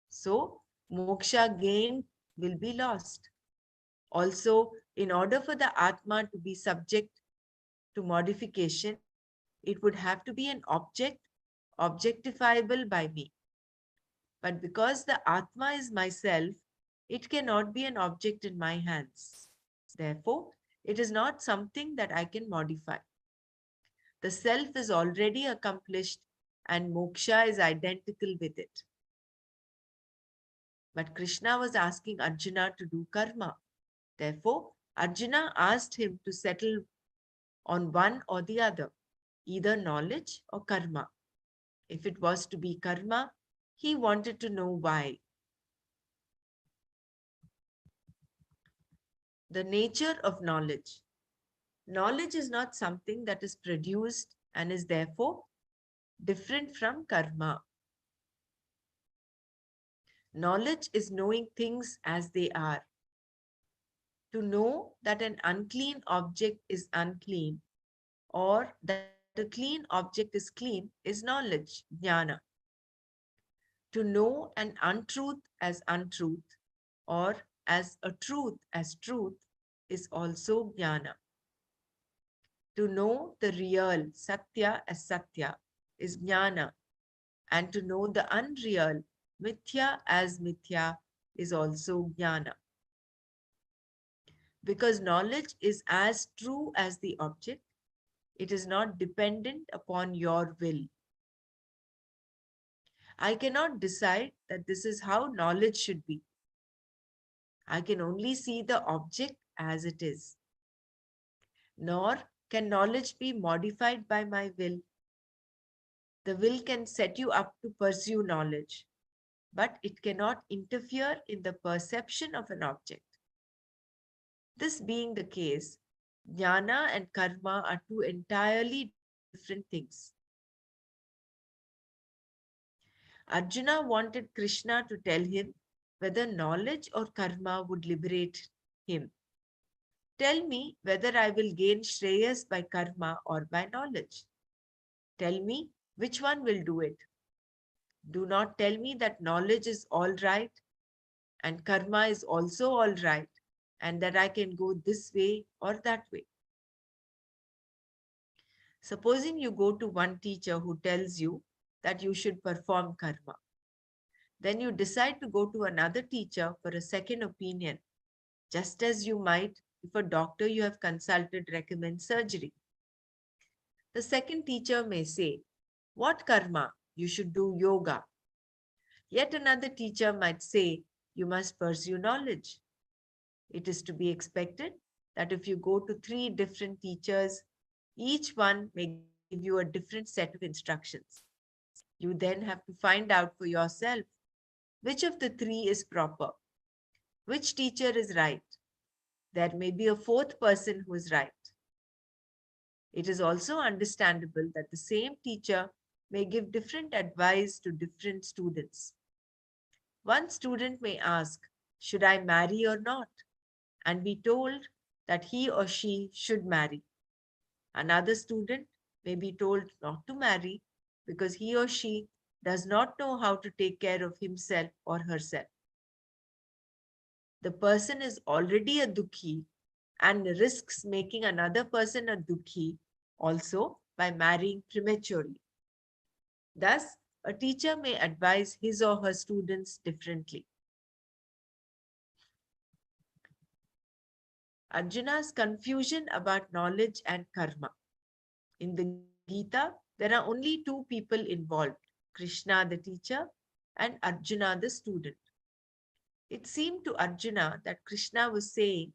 So, moksha gained will be lost. Also, in order for the Atma to be subject to modification, it would have to be an object objectifiable by me. But because the Atma is myself, it cannot be an object in my hands. Therefore, It is not something that I can modify. The self is already accomplished and moksha is identical with it. But Krishna was asking Arjuna to do karma. Therefore, Arjuna asked him to settle on one or the other, either knowledge or karma. If it was to be karma, he wanted to know why. The nature of knowledge. Knowledge is not something that is produced and is therefore different from karma. Knowledge is knowing things as they are. To know that an unclean object is unclean or that a clean object is clean is knowledge, jnana. To know an untruth as untruth or as a truth as truth is also jnana. To know the real, satya as satya, is jnana. And to know the unreal, mithya as mithya, is also jnana. Because knowledge is as true as the object, it is not dependent upon your will. I cannot decide that this is how knowledge should be. I can only see the object as it is. Nor can knowledge be modified by my will. The will can set you up to pursue knowledge, but it cannot interfere in the perception of an object. This being the case, jnana and karma are two entirely different things. Arjuna wanted Krishna to tell him whether knowledge or karma would liberate him. Tell me whether I will gain shreyas by karma or by knowledge. Tell me which one will do it. Do not tell me that knowledge is all right and karma is also all right and that I can go this way or that way. Supposing you go to one teacher who tells you that you should perform karma. Then you decide to go to another teacher for a second opinion, just as you might if a doctor you have consulted recommends surgery. The second teacher may say, "What karma? You should do yoga." Yet another teacher might say, "You must pursue knowledge." It is to be expected that if you go to 3 different teachers, each one may give you a different set of instructions. You then have to find out for yourself which of the 3 is proper, which teacher is right. There may be a 4th person who is right. It is also understandable that the same teacher may give different advice to different students. One student may ask, "Should I marry or not?" and be told that he or she should marry. Another student may be told not to marry because he or she does not know how to take care of himself or herself. The person is already a dukhi and risks making another person a dukhi also by marrying prematurely. Thus, a teacher may advise his or her students differently. Arjuna's confusion about knowledge and karma. In the Gita, there are only 2 people involved, Krishna the teacher and Arjuna the student. It seemed to Arjuna that Krishna was saying,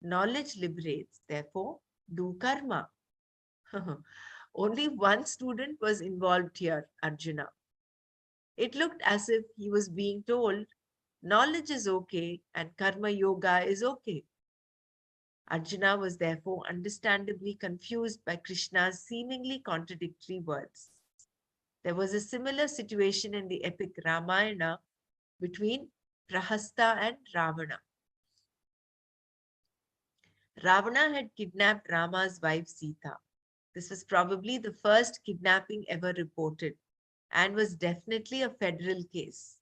knowledge liberates, therefore do karma. Only one student was involved here, Arjuna. It looked as if he was being told, knowledge is okay and karma yoga is okay. Arjuna was therefore understandably confused by Krishna's seemingly contradictory words. There was a similar situation in the epic Ramayana between Prahasta and Ravana. Ravana had kidnapped Rama's wife Sita. This was probably the first kidnapping ever reported and was definitely a federal case.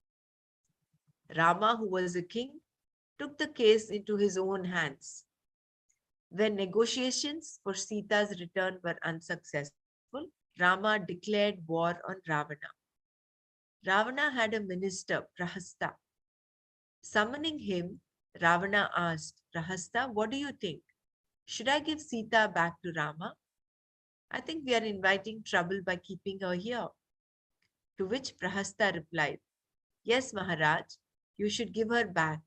Rama, who was a king, took the case into his own hands. When negotiations for Sita's return were unsuccessful, Rama declared war on Ravana. Ravana had a minister, Prahasta. Summoning him, Ravana asked, "Prahasta, what do you think? Should I give Sita back to Rama? I think we are inviting trouble by keeping her here. To which Prahasta replied, yes, Maharaj, you should give her back,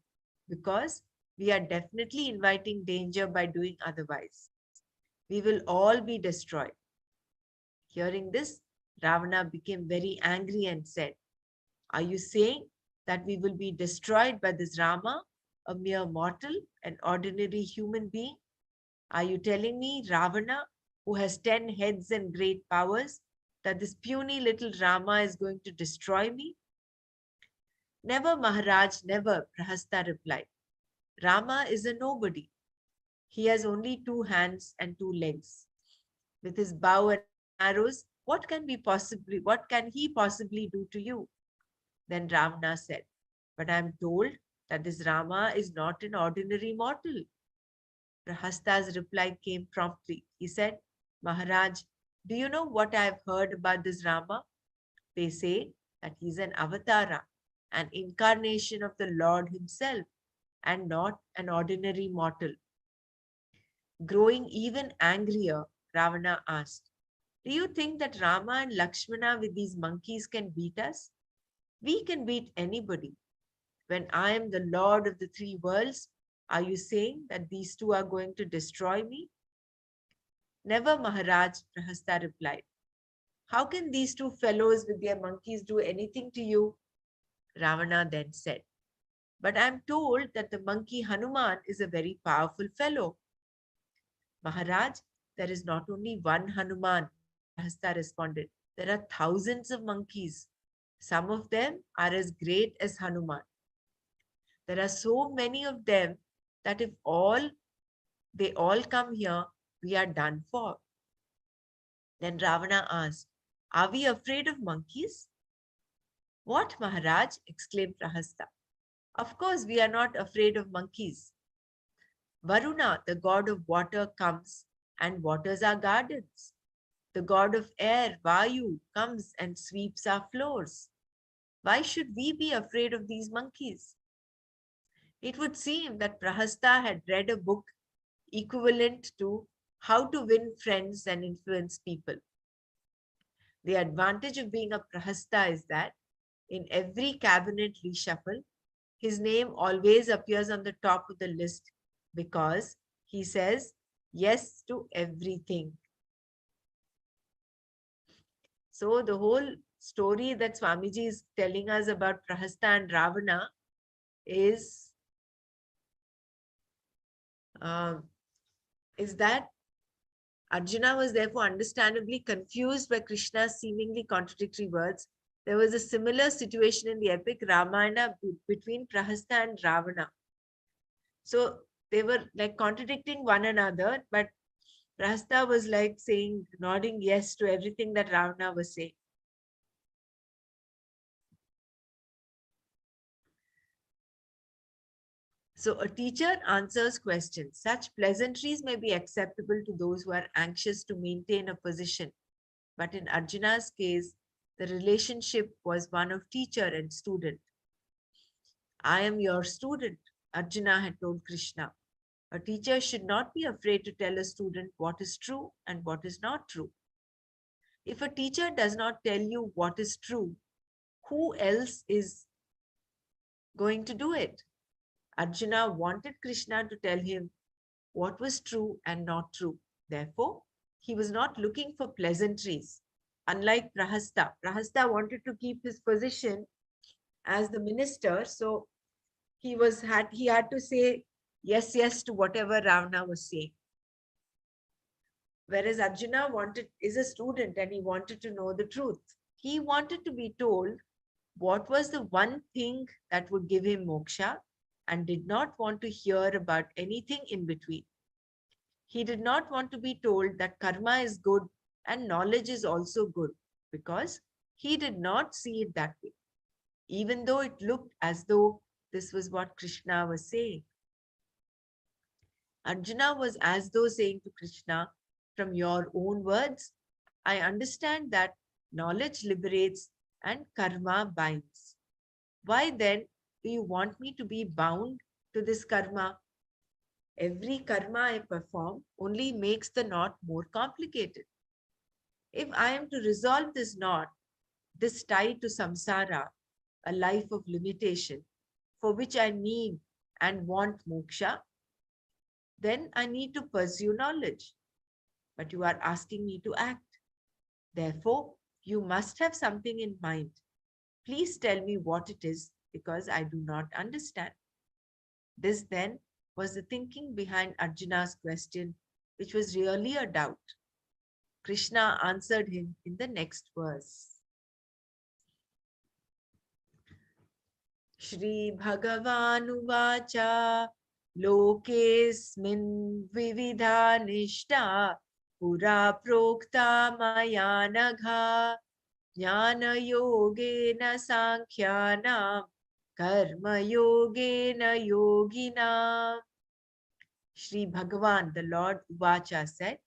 because we are definitely inviting danger by doing otherwise. We will all be destroyed. Hearing this, Ravana became very angry and said, are you saying that we will be destroyed by this Rama, a mere mortal, an ordinary human being? Are you telling me, Ravana, who has 10 heads and great powers, that this puny little Rama is going to destroy me? Never, Maharaj, never, Prahasta replied. Rama is a nobody. He has only 2 hands and 2 legs. With his bow and arrows, what can he possibly do to you? Then Ravana said, but I am told that this Rama is not an ordinary mortal. Prahasta's reply came promptly. He said, Maharaj, do you know what I have heard about this Rama? They say that he is an avatara, an incarnation of the Lord himself, and not an ordinary mortal. Growing even angrier, Ravana asked, do you think that Rama and Lakshmana with these monkeys can beat us? We can beat anybody. When I am the Lord of the 3 worlds, are you saying that these 2 are going to destroy me? Never, Maharaj, Prahasta replied. How can these 2 fellows with their monkeys do anything to you? Ravana then said, but I am told that the monkey Hanuman is a very powerful fellow. Maharaj, there is not only one Hanuman, Prahasta responded. There are thousands of monkeys. Some of them are as great as Hanuman. There are so many of them that if they all come here, we are done for. Then Ravana asked, are we afraid of monkeys? What, Maharaj? Exclaimed Prahasta. Of course, we are not afraid of monkeys. Varuna, the god of water, comes and waters our gardens. The god of air, Vayu, comes and sweeps our floors. Why should we be afraid of these monkeys? It would seem that Prahasta had read a book equivalent to How to Win Friends and Influence People. The advantage of being a Prahasta is that in every cabinet reshuffle, his name always appears on the top of the list because he says yes to everything. So the whole story that Swamiji is telling us about Prahasta and Ravana is that Arjuna was therefore understandably confused by Krishna's seemingly contradictory words. There was a similar situation in the epic Ramayana between Prahasta and Ravana. So they were like contradicting one another, but Prahasta was like saying, nodding yes to everything that Ravana was saying. So a teacher answers questions. Such pleasantries may be acceptable to those who are anxious to maintain a position. But in Arjuna's case, the relationship was one of teacher and student. I am your student, Arjuna had told Krishna. A teacher should not be afraid to tell a student what is true and what is not true. If a teacher does not tell you what is true, who else is going to do it? Arjuna wanted Krishna to tell him what was true and not true. Therefore, he was not looking for pleasantries. Unlike Prahasta, Prahasta wanted to keep his position as the minister, so he had to say yes to whatever Ravana was saying. Whereas Arjuna is a student and he wanted to know the truth. He wanted to be told what was the one thing that would give him moksha and did not want to hear about anything in between. He did not want to be told that karma is good and knowledge is also good, because he did not see it that way, even though it looked as though this was what Krishna was saying. Arjuna was as though saying to Krishna, from your own words, I understand that knowledge liberates and karma binds. Why then do you want me to be bound to this karma? Every karma I perform only makes the knot more complicated. If I am to resolve this knot, this tie to samsara, a life of limitation, for which I need and want moksha, then I need to pursue knowledge. But you are asking me to act. Therefore, you must have something in mind. Please tell me what it is, because I do not understand. This then was the thinking behind Arjuna's question, which was really a doubt. Krishna answered him in the next verse. Shri Bhagavanuvacha Lokesmin Vividha Nishta Pura Prokta Maya Nagha Jnana Yogena Sankhyanam Karma Yogena Yogina. Shri Bhagavan, the Lord Uvacha, said,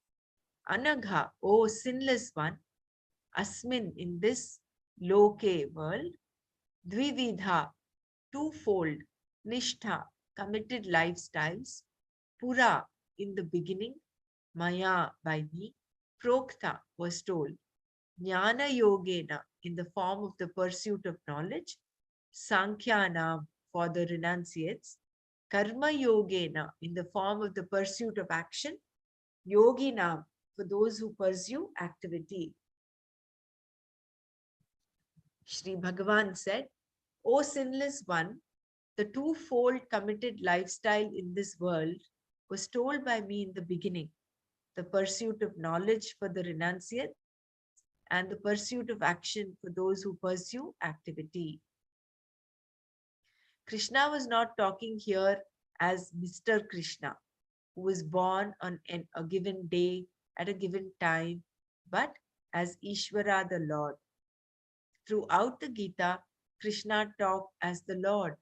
Anagha, O sinless one, Asmin, in this Loke world, Dvividha, twofold, Nishtha, committed lifestyles, Pura, in the beginning, Maya, by me, Prokta, was told, Jnana Yogena, in the form of the pursuit of knowledge, Sankhyanam, for the renunciates, Karma Yogena, in the form of the pursuit of action, Yoginam, for those who pursue activity. Shri Bhagavan said, O sinless one, the twofold committed lifestyle in this world was told by me in the beginning, the pursuit of knowledge for the renunciates and the pursuit of action for those who pursue activity. Krishna was not talking here as Mr. Krishna, who was born on a given day at a given time, but as Ishvara the Lord. Throughout the Gita, Krishna talked as the Lord,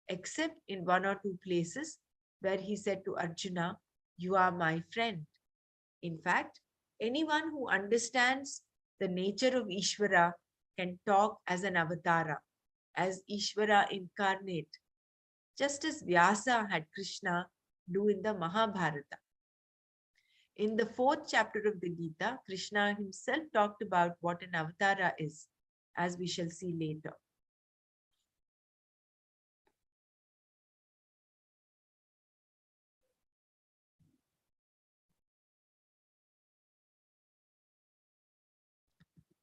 except in one or two places where he said to Arjuna, you are my friend. In fact, anyone who understands the nature of Ishvara can talk as an avatara, as Ishvara incarnate, just as Vyasa had Krishna do in the Mahabharata. In the 4th chapter of the Gita, Krishna himself talked about what an avatara is, as we shall see later.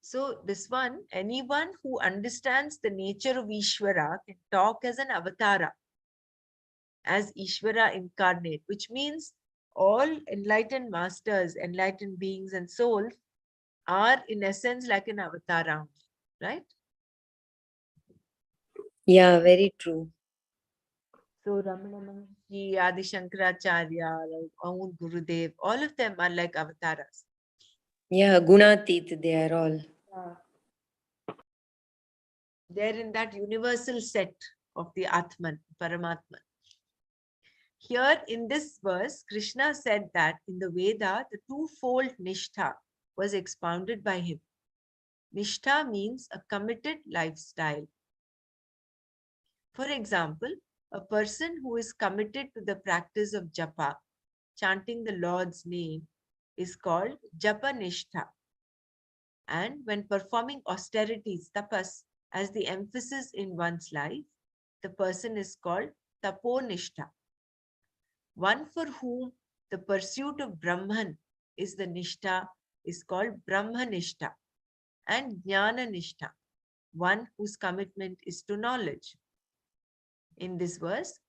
So this one, anyone who understands the nature of Ishvara can talk as an avatara, as Ishvara incarnate, which means all enlightened masters, enlightened beings and souls are in essence like an avatara, right? Yeah, very true. So Ramana Maharshi, Adi Shankaracharya, Aun Gurudev, all of them are like avatars. Yeah, Gunatit, they are all. They're in that universal set of the Atman, Paramatman. Here in this verse, Krishna said that in the Veda, the twofold Nishtha was expounded by him. Nishtha means a committed lifestyle. For example, a person who is committed to the practice of japa, chanting the Lord's name, is called Japa Nishtha. And when performing austerities, tapas, as the emphasis in one's life, the person is called Tapo Nishtha. One for whom the pursuit of Brahman is the Nishtha is called Brahmanishta, and Jnana Nishtha, one whose commitment is to knowledge. In this verse,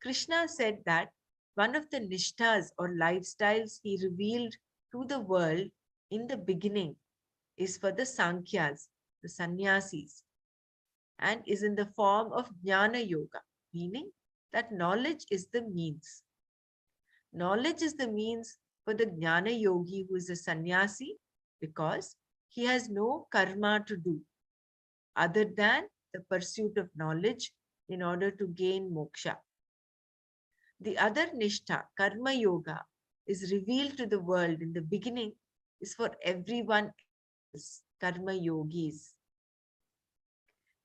Krishna said that one of the Nishthas or lifestyles he revealed to the world in the beginning is for the Sankhyas, the Sannyasis, and is in the form of Jnana Yoga, meaning that knowledge is the means. Knowledge is the means for the Jnana Yogi who is a Sannyasi because he has no karma to do other than the pursuit of knowledge in order to gain moksha. The other Nishtha, Karma Yoga, is revealed to the world in the beginning is for everyone else, Karma Yogis.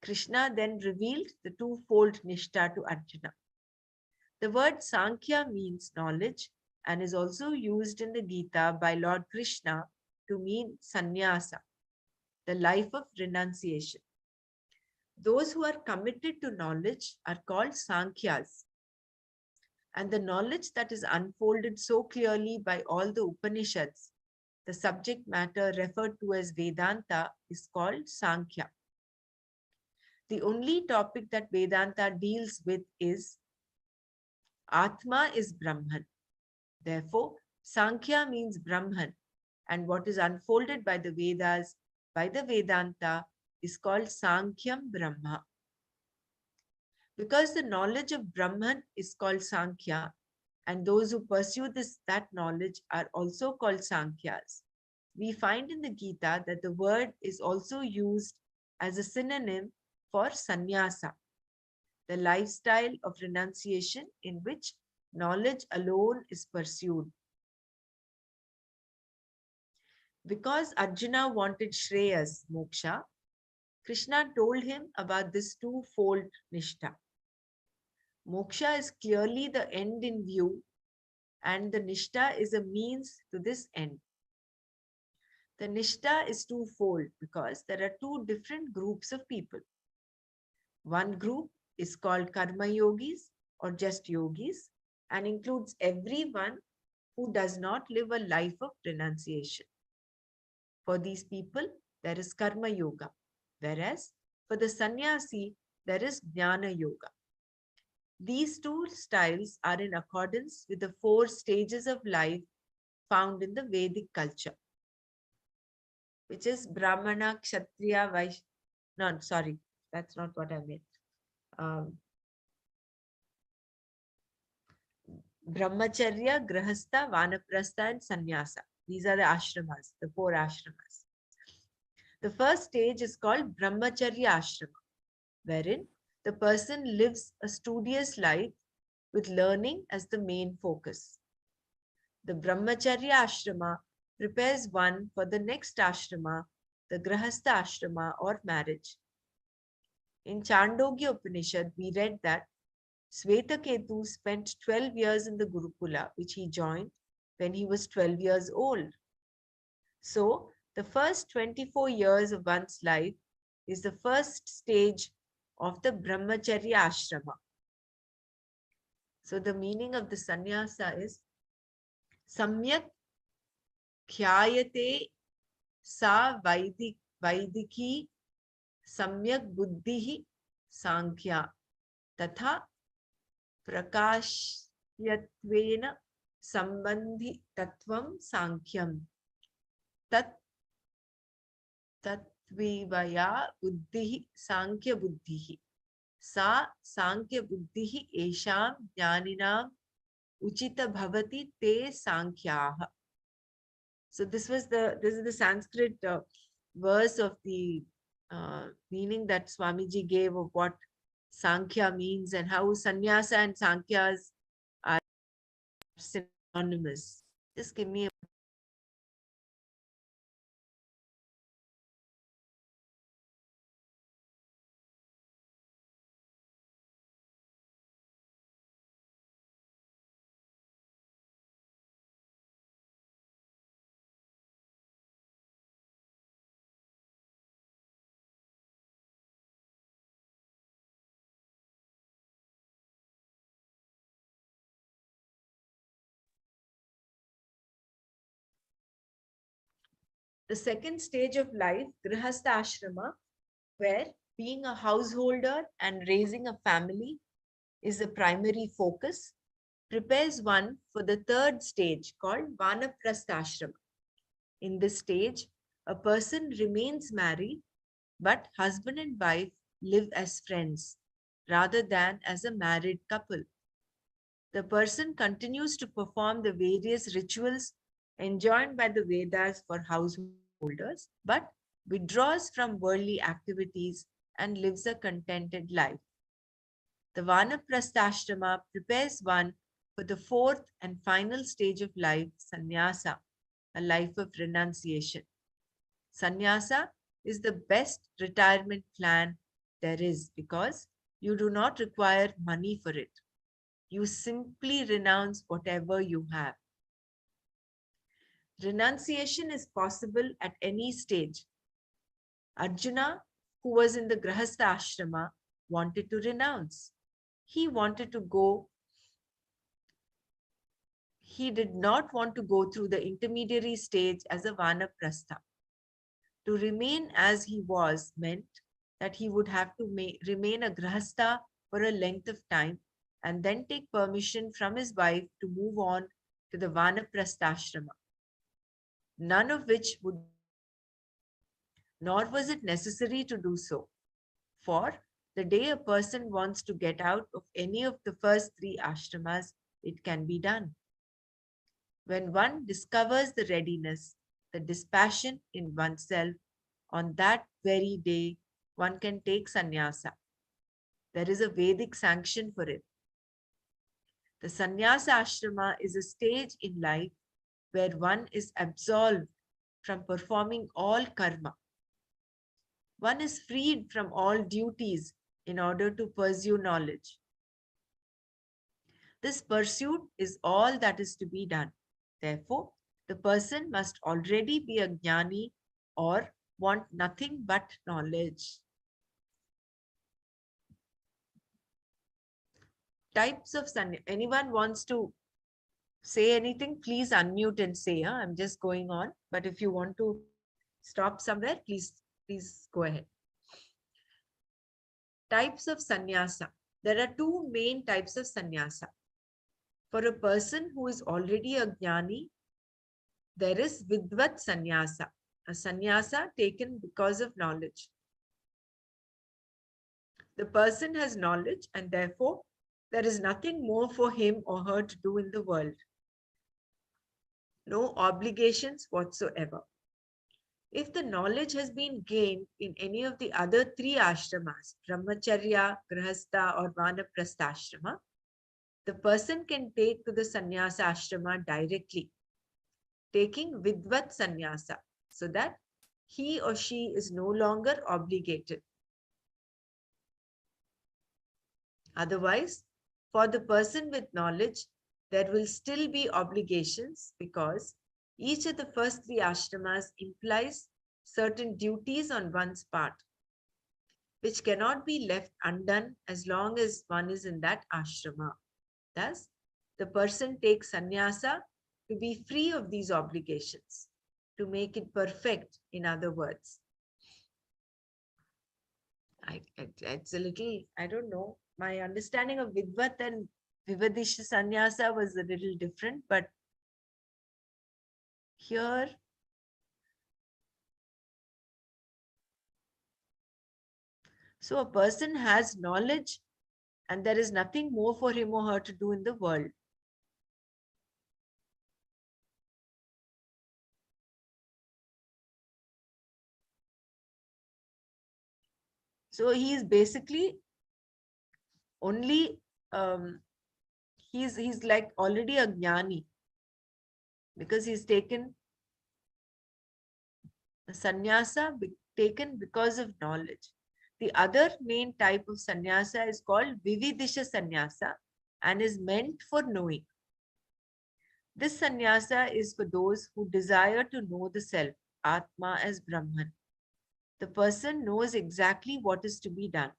Krishna then revealed the twofold Nishtha to Arjuna. The word Sankhya means knowledge and is also used in the Gita by Lord Krishna to mean sannyasa, the life of renunciation. Those who are committed to knowledge are called Sankhyas. And the knowledge that is unfolded so clearly by all the Upanishads, the subject matter referred to as Vedanta, is called Sankhya. The only topic that Vedanta deals with is Atma is Brahman. Therefore, Sankhya means Brahman, and what is unfolded by the Vedas, by the Vedanta, is called Sankhyam Brahma. Because the knowledge of Brahman is called Sankhya, and those who pursue that knowledge are also called Sankhyas, we find in the Gita that the word is also used as a synonym for sannyasa, the lifestyle of renunciation in which knowledge alone is pursued. Because Arjuna wanted Shreyas, moksha, Krishna told him about this twofold nishtha. Moksha is clearly the end in view, and the nishtha is a means to this end. The nishtha is twofold because there are two different groups of people. One group is called karma yogis or just yogis and includes everyone who does not live a life of renunciation. For these people, there is karma yoga, whereas for the sannyasi, there is jnana yoga. These two styles are in accordance with the 4 stages of life found in the Vedic culture, which is Brahmana, Kshatriya, Vaishya. No, sorry, that's not what I meant. Brahmacharya, Grahastha, Vanaprastha, and Sannyasa. These are the ashramas, the 4 ashramas. The first stage is called Brahmacharya Ashram, wherein the person lives a studious life with learning as the main focus. The Brahmacharya Ashrama prepares one for the next ashrama, the Grahastha Ashrama or marriage. In Chandogya Upanishad, we read that Svetaketu spent 12 years in the Gurukula, which he joined when he was 12 years old. So, the first 24 years of one's life is the first stage of the Brahmacharya Ashrama. So, the meaning of the sannyasa is Samyak Khyayate Sa Vaidiki Samyak Buddhihi Sankhya Tatha Prakashyatvena Sambandhi Tattvam Sankhyam Tat Tatvivaya Buddhihi Sankhya Buddhihi Sa Sankhya Buddhihi Esham Jnaninam Uchita Bhavati Te Sankhyaha. So this is the Sanskrit verse of the meaning that Swamiji gave of what Sankhya means and how Sannyasa and Sankhyas are synonymous. Just give me a The second stage of life, Grihastha Ashrama, where being a householder and raising a family is the primary focus, prepares one for the third stage called Vanaprastha Ashrama. In this stage, a person remains married, but husband and wife live as friends rather than as a married couple. The person continues to perform the various rituals enjoined by the Vedas for householders, but withdraws from worldly activities and lives a contented life. The Vanaprastha Ashrama prepares one for the 4th and final stage of life, Sannyasa, a life of renunciation. Sannyasa is the best retirement plan there is because you do not require money for it. You simply renounce whatever you have. Renunciation is possible at any stage. Arjuna, who was in the Grahastha Ashrama, wanted to renounce. He wanted to go. He did not want to go through the intermediary stage as a Vanaprastha. To remain as he was meant that he would have to remain a Grahastha for a length of time and then take permission from his wife to move on to the Vanaprastha Ashrama. None of which would, nor was it necessary to do so. For the day a person wants to get out of any of the first three ashramas, it can be done. When one discovers the readiness, the dispassion in oneself, on that very day, one can take sannyasa. There is a Vedic sanction for it. The Sannyas Ashrama is a stage in life where one is absolved from performing all karma. One is freed from all duties in order to pursue knowledge. This pursuit is all that is to be done. Therefore, the person must already be a jnani or want nothing but knowledge. Types of sannyasa. Anyone wants to say anything, please unmute and say. I'm just going on. But if you want to stop somewhere, please go ahead. Types of sannyasa. There are two main types of sannyasa. For a person who is already a jnani, there is vidvat sannyasa, a sannyasa taken because of knowledge. The person has knowledge and therefore there is nothing more for him or her to do in the world. No obligations whatsoever. If the knowledge has been gained in any of the other three ashramas, Brahmacharya, Grahastha or Vanaprastha ashrama, the person can take to the Sannyas Ashrama directly, taking Vidvat Sannyasa, so that he or she is no longer obligated. Otherwise, for the person with knowledge, there will still be obligations because each of the first three ashramas implies certain duties on one's part, which cannot be left undone as long as one is in that ashrama. Thus, the person takes sannyasa to be free of these obligations, to make it perfect, in other words. It's a little, I don't know, my understanding of Vidvat and Vividisha Sannyasa was a little different, but here, so a person has knowledge and there is nothing more for him or her to do in the world. So he is basically only, he's like already a jnani because he's taken a sannyasa taken because of knowledge. The other main type of sannyasa is called Vividisha Sannyasa and is meant for knowing. This sannyasa is for those who desire to know the self, Atma, as Brahman. The person knows exactly what is to be done.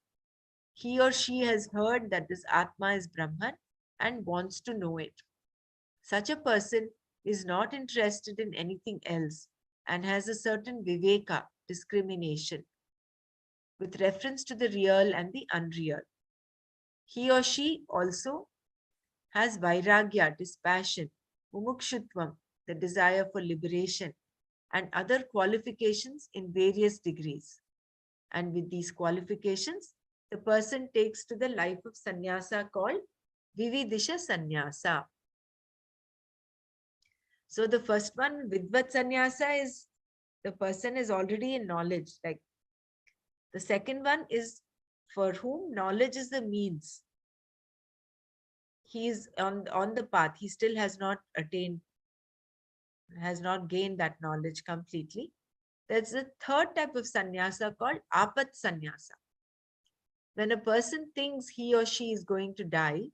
He or she has heard that this Atma is Brahman and wants to know it. Such a person is not interested in anything else and has a certain viveka, discrimination, with reference to the real and the unreal. He or she also has vairagya, dispassion, mumukshutvam, the desire for liberation, and other qualifications in various degrees. And with these qualifications, the person takes to the life of sannyasa called Vividisha Sannyasa. So the first one, Vidvat Sannyasa, is the person is already in knowledge. Like the second one is for whom knowledge is the means. He is on the path. He still has not attained, has not gained that knowledge completely. There's a third type of sannyasa called Apat Sannyasa. When a person thinks he or she is going to die,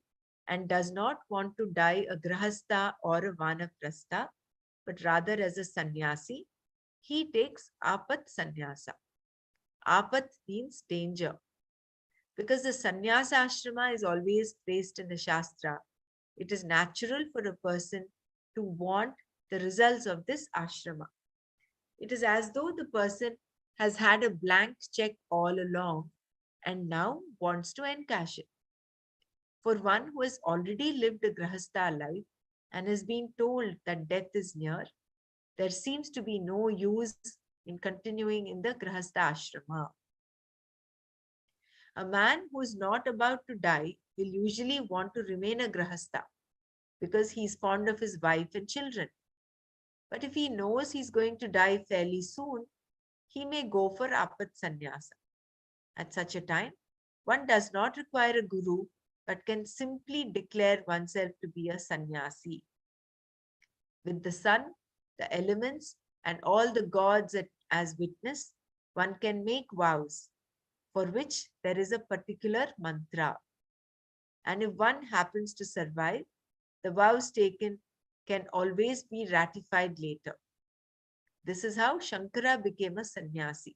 and does not want to die a grahastha or a vanaprastha, but rather as a sannyasi, he takes Apat Sannyasa. Apat means danger. Because the Sannyas Ashrama is always placed in the Shastra, it is natural for a person to want the results of this ashrama. It is as though the person has had a blank check all along and now wants to encash it. For one who has already lived a grahastha life and has been told that death is near, there seems to be no use in continuing in the grahastha ashrama. A man who is not about to die will usually want to remain a grahastha because he is fond of his wife and children. But if he knows he is going to die fairly soon, he may go for Apat Sannyasa. At such a time, one does not require a guru, but can simply declare oneself to be a sannyasi. With the sun, the elements, and all the gods as witness, one can make vows, for which there is a particular mantra. And if one happens to survive, the vows taken can always be ratified later. This is how Shankara became a sannyasi.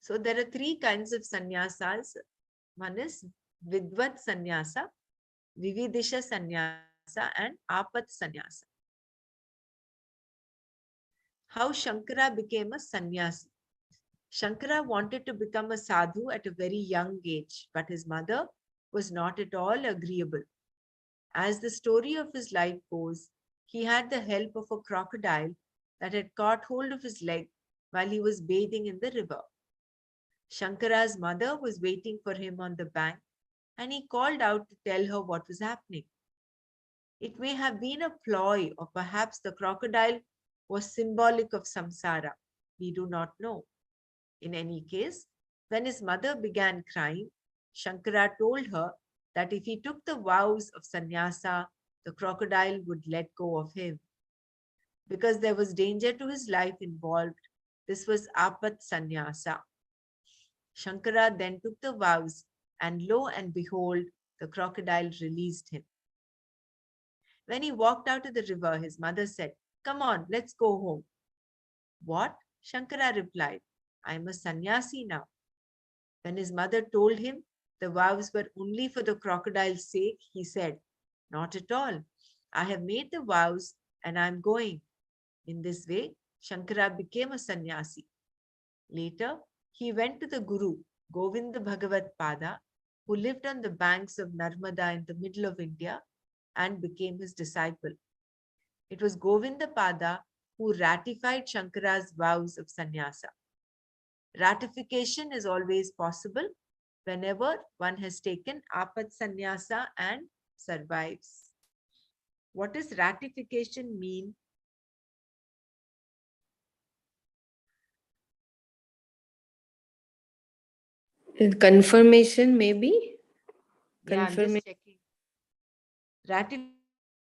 So there are three kinds of sannyasas. One is Vidvat Sannyasa, Vividisha Sannyasa, and Apat Sannyasa. How Shankara became a sannyasi. Shankara wanted to become a sadhu at a very young age, but his mother was not at all agreeable. As the story of his life goes, he had the help of a crocodile that had caught hold of his leg while he was bathing in the river. Shankara's mother was waiting for him on the bank, and he called out to tell her what was happening. It may have been a ploy, or perhaps the crocodile was symbolic of samsara. We do not know. In any case, when his mother began crying, Shankara told her that if he took the vows of sannyasa, the crocodile would let go of him. Because there was danger to his life involved, this was Apat Sannyasa. Shankara then took the vows, and lo and behold, the crocodile released him. When he walked out of the river, his mother said, "Come on, let's go home." "What?" Shankara replied, "I am a sannyasi now." When his mother told him the vows were only for the crocodile's sake, he said, "Not at all. I have made the vows and I am going." In this way, Shankara became a sannyasi. Later, he went to the Guru, Govinda Bhagavat Pada, who lived on the banks of Narmada in the middle of India, and became his disciple. It was Govinda Pada who ratified Shankara's vows of sannyasa. Ratification is always possible whenever one has taken Apat Sannyasa and survives. What does ratification mean? Confirmation, maybe? Yeah, I'm just checking. Ratify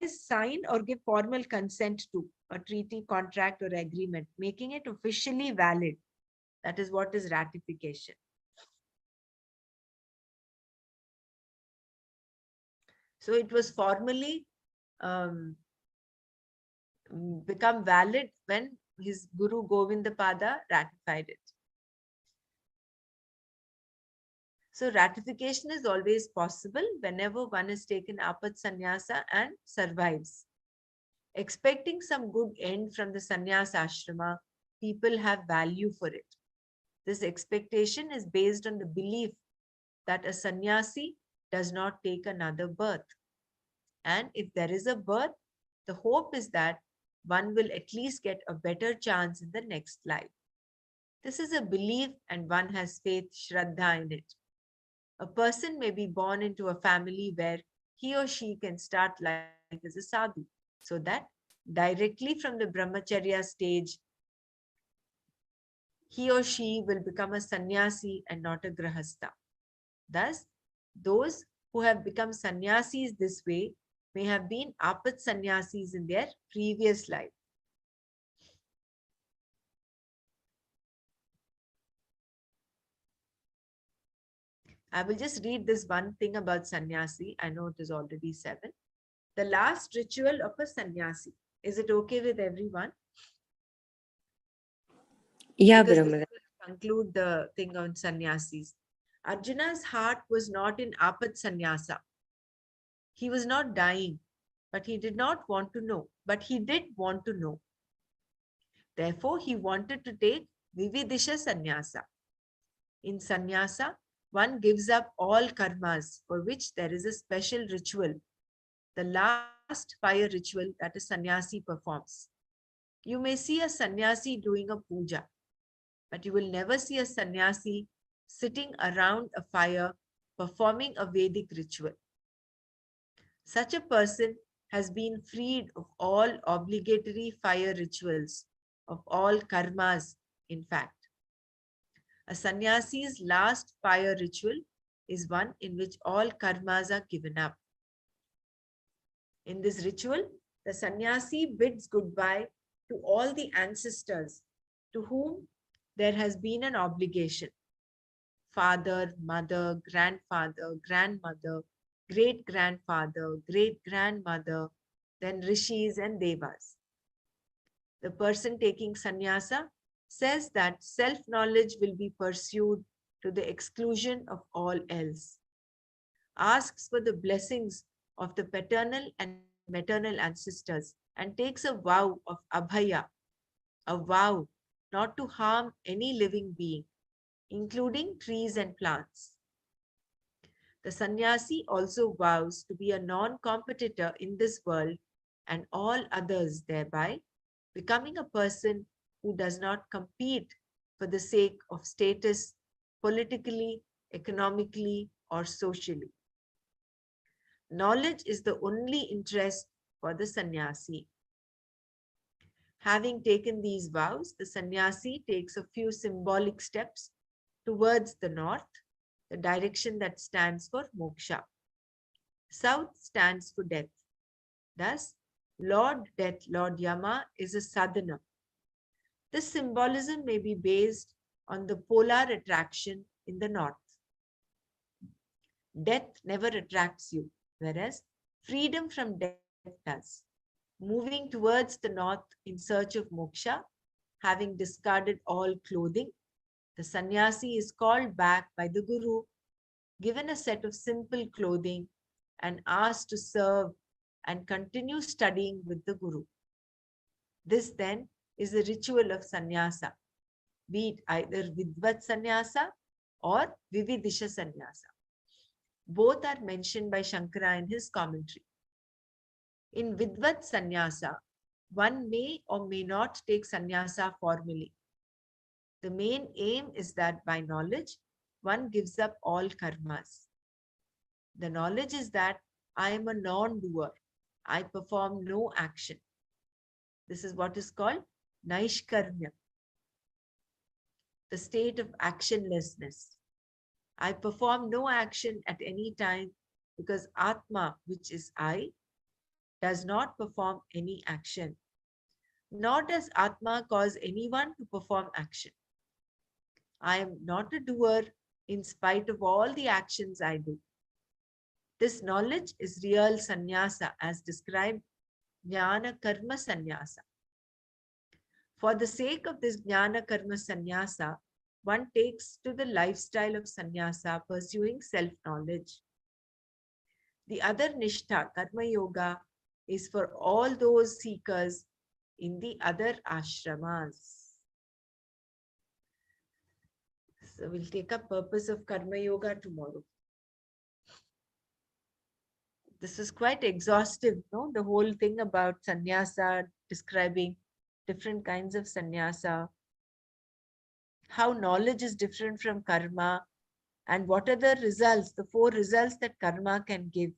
is sign or give formal consent to a treaty, contract, or agreement, making it officially valid. That is what is ratification. So it was formally become valid when his Guru Govinda Pada ratified it. So ratification is always possible whenever one has taken Apat Sannyasa and survives. Expecting some good end from the Sannyas Ashrama, people have value for it. This expectation is based on the belief that a sannyasi does not take another birth. And if there is a birth, the hope is that one will at least get a better chance in the next life. This is a belief and one has faith, shraddha in it. A person may be born into a family where he or she can start life as a sadhu, so that directly from the Brahmacharya stage, he or she will become a sannyasi and not a grahastha. Thus, those who have become sannyasis this way may have been Apat Sannyasis in their previous life. I will just read this one thing about sannyasi. I know it is already 7. The last ritual of a sannyasi. Is it okay with everyone? Yeah, Because this Brahma. will conclude the thing on sannyasis. Arjuna's heart was not in Apat Sannyasa. He was not dying, but he did not want to know. But he did want to know. Therefore, he wanted to take Vividisha Sannyasa. In sannyasa, one gives up all karmas for which there is a special ritual, the last fire ritual that a sannyasi performs. You may see a sannyasi doing a puja, but you will never see a sannyasi sitting around a fire performing a Vedic ritual. Such a person has been freed of all obligatory fire rituals, of all karmas, in fact. A sannyasi's last fire ritual is one in which all karmas are given up. In this ritual, the sannyasi bids goodbye to all the ancestors to whom there has been an obligation. Father, mother, grandfather, grandmother, great-grandfather, great-grandmother, then rishis and devas. The person taking sannyasa says that self-knowledge will be pursued to the exclusion of all else, asks for the blessings of the paternal and maternal ancestors, and takes a vow of abhaya, a vow not to harm any living being, including trees and plants. The sannyasi also vows to be a non-competitor in this world and all others, thereby becoming a person who does not compete for the sake of status politically, economically, or socially. Knowledge is the only interest for the sannyasi. Having taken these vows, the sannyasi takes a few symbolic steps towards the north, the direction that stands for moksha. South stands for death. Thus, Lord Death, Lord Yama, is a sadhana. This symbolism may be based on the polar attraction in the north. Death never attracts you, whereas freedom from death does. Moving towards the north in search of moksha, having discarded all clothing, the sannyasi is called back by the guru, given a set of simple clothing, and asked to serve and continue studying with the guru. This then is the ritual of sannyasa, be it either Vidvat Sannyasa or Vividisha Sannyasa. Both are mentioned by Shankara in his commentary. In Vidvat Sannyasa, one may or may not take sannyasa formally. The main aim is that by knowledge, one gives up all karmas. The knowledge is that I am a non-doer. I perform no action. This is what is called Naishkarmya, the state of actionlessness. I perform no action at any time because Atma, which is I, does not perform any action. Nor does Atma cause anyone to perform action. I am not a doer in spite of all the actions I do. This knowledge is real sannyasa as described Jnana Karma Sannyasa. For the sake of this Jnana Karma Sannyasa, one takes to the lifestyle of sannyasa pursuing self-knowledge. The other Nishtha, Karma Yoga, is for all those seekers in the other ashramas. So we'll take up purpose of Karma Yoga tomorrow. This is quite exhaustive, no? The whole thing about sannyasa, describing different kinds of sannyasa, how knowledge is different from karma, and what are the results, the 4 results that karma can give.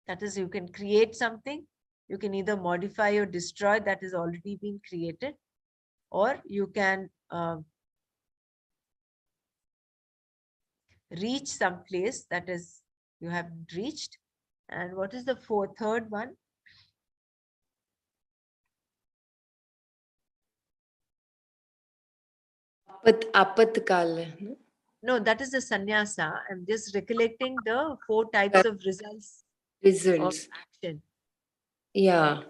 That is, you can create something, you can either modify or destroy that has already been created, or you can reach some place that is you haven't reached. And what is the third one? Apat kala. No, that is the sannyasa. I'm just recollecting the 4 types of results of action. Yeah.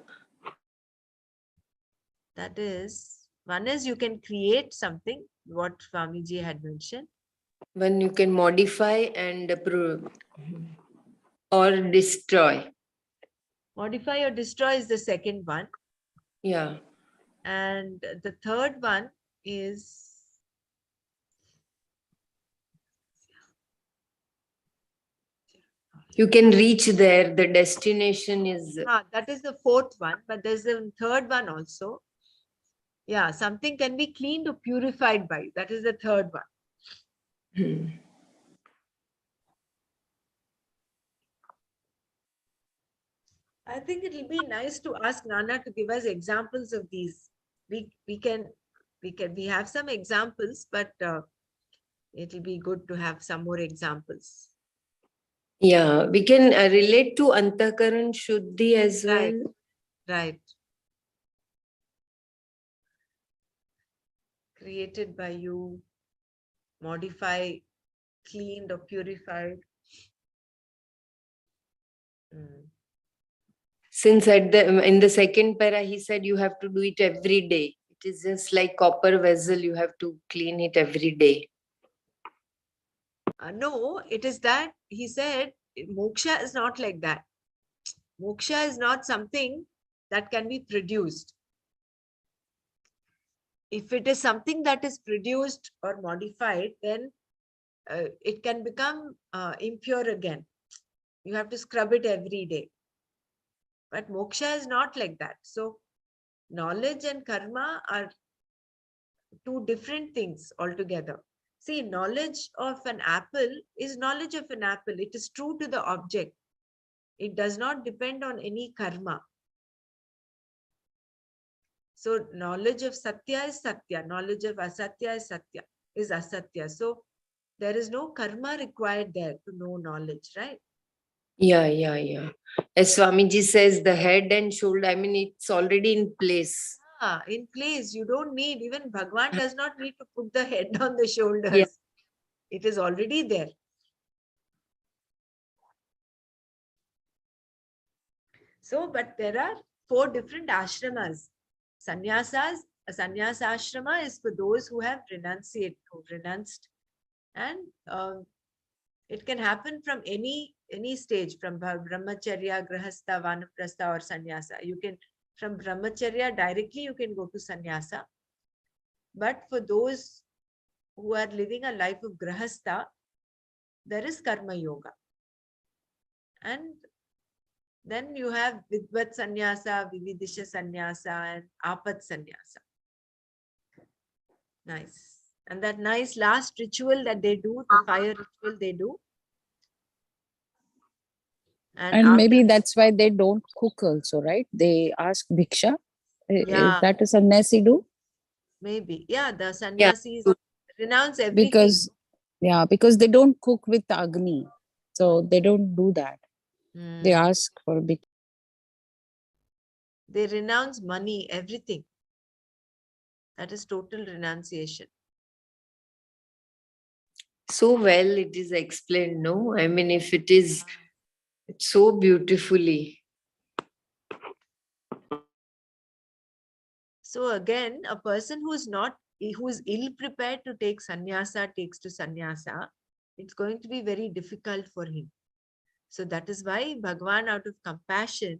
That is, one is you can create something, what Swamiji had mentioned. When you can modify and or destroy. Modify or destroy is the second one. Yeah. And the third one is you can reach there. The destination is. That is the fourth one, but there's a third one also. Yeah, something can be cleaned or purified by. That is the third one. I think it will be nice to ask Nana to give us examples of these. We have some examples, but it will be good to have some more examples. Yeah, we can relate to Antakaran Shuddhi as well. Right. Created by you, modify, cleaned or purified. Since in the second para he said you have to do it every day. It is just like copper vessel, you have to clean it every day. No, it is that he said moksha is not like that. Moksha is not something that can be produced. If it is something that is produced or modified, then it can become impure again. You have to scrub it every day. But moksha is not like that. So knowledge and karma are 2 different things altogether. See, knowledge of an apple is knowledge of an apple. It is true to the object. It does not depend on any karma. So knowledge of satya is satya. Knowledge of asatya is asatya. So there is no karma required there to know knowledge, right? Yeah. As Swamiji says, the head and shoulder, I mean, it's already in place. In place. You don't need, even Bhagwan does not need to put the head on the shoulders. Yeah. It is already there. So, but there are 4 different ashramas. Sannyasas, a Sannyas Ashrama is for those who have renounced. And it can happen from any stage, from Brahmacharya, Grahastha, Vanaprastha or Sannyasa. You can, from Brahmacharya directly, you can go to Sannyasa. But for those who are living a life of Grahastha, there is Karma Yoga. And then you have Vidvat Sannyasa, Vividisha Sannyasa, and Apat Sannyasa. Nice. And that nice last ritual that they do, the fire ritual they do. And maybe that's why they don't cook also, right? They ask bhiksha. Yeah. Is that a sannyasi do? Maybe. Yeah, the sannyasis renounce everything. Because they don't cook with Agni. So they don't do that. They ask for bhiksha. They renounce money, everything. That is total renunciation. So well it is explained, no? I mean, if it is so beautifully. So again, a person who is ill prepared to take sannyasa takes to sannyasa, it's going to be very difficult for him. So that is why Bhagwan, out of compassion,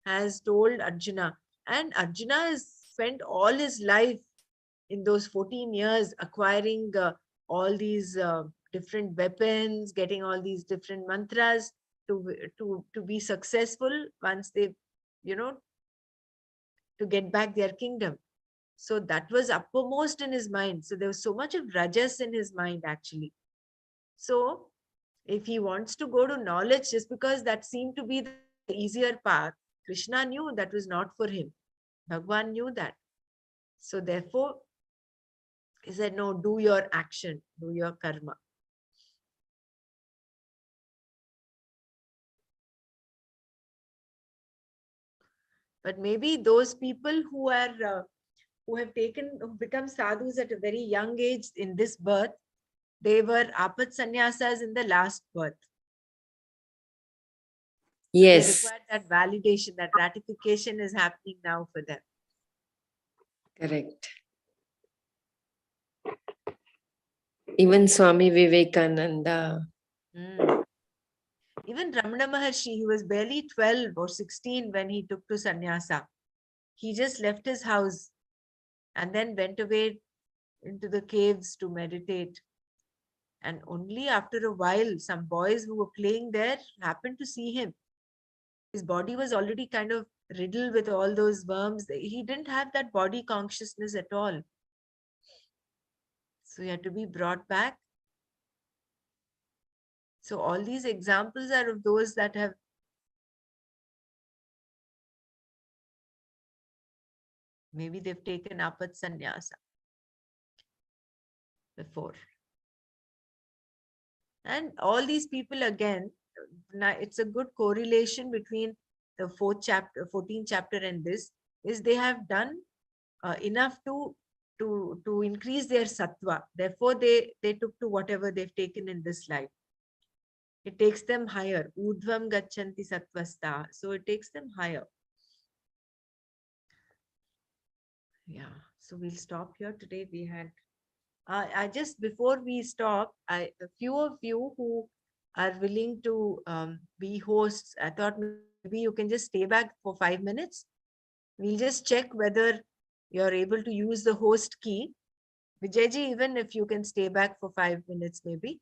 has told Arjuna. And Arjuna has spent all his life in those 14 years acquiring all these different weapons, getting all these different mantras to be successful once they, to get back their kingdom. So that was uppermost in his mind. So there was so much of rajas in his mind actually. So if he wants to go to knowledge just because that seemed to be the easier path, Krishna knew that was not for him. Bhagwan knew that. So therefore, he said, no, do your action, do your karma. But maybe those people who have become sadhus at a very young age in this birth, they were Apat Sannyasas in the last birth. Yes. They required that validation, that ratification is happening now for them. Correct. Even Swami Vivekananda. Even Ramana Maharshi, he was barely 12 or 16 when he took to sannyasa. He just left his house and then went away into the caves to meditate. And only after a while, some boys who were playing there happened to see him. His body was already kind of riddled with all those worms. He didn't have that body consciousness at all. So he had to be brought back. So all these examples are of those that have maybe they've taken Apat Sannyasa before. And all these people again, now it's a good correlation between the 14th chapter and this, is they have done enough to increase their sattva. Therefore, they took to whatever they've taken in this life. It takes them higher. Urdhvam gacchanti sattvasta. So it takes them higher. Yeah. So we'll stop here today. We had, I just, before we stop, a few of you who are willing to be hosts, I thought maybe you can just stay back for 5 minutes. We'll just check whether you're able to use the host key. Vijayji, even if you can stay back for 5 minutes, maybe.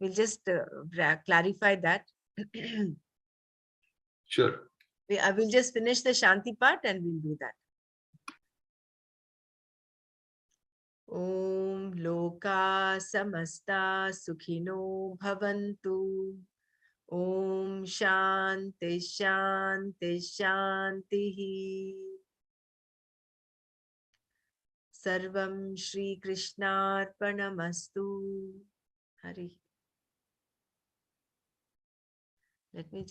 We'll just clarify that. Sure. I will just finish the Shanti part and we'll do that. Om Loka Samasta Sukhino Bhavantu. Om Shanti Shanti Shanti. Sarvam Shri Krishnarpanamastu. Hari. Let me just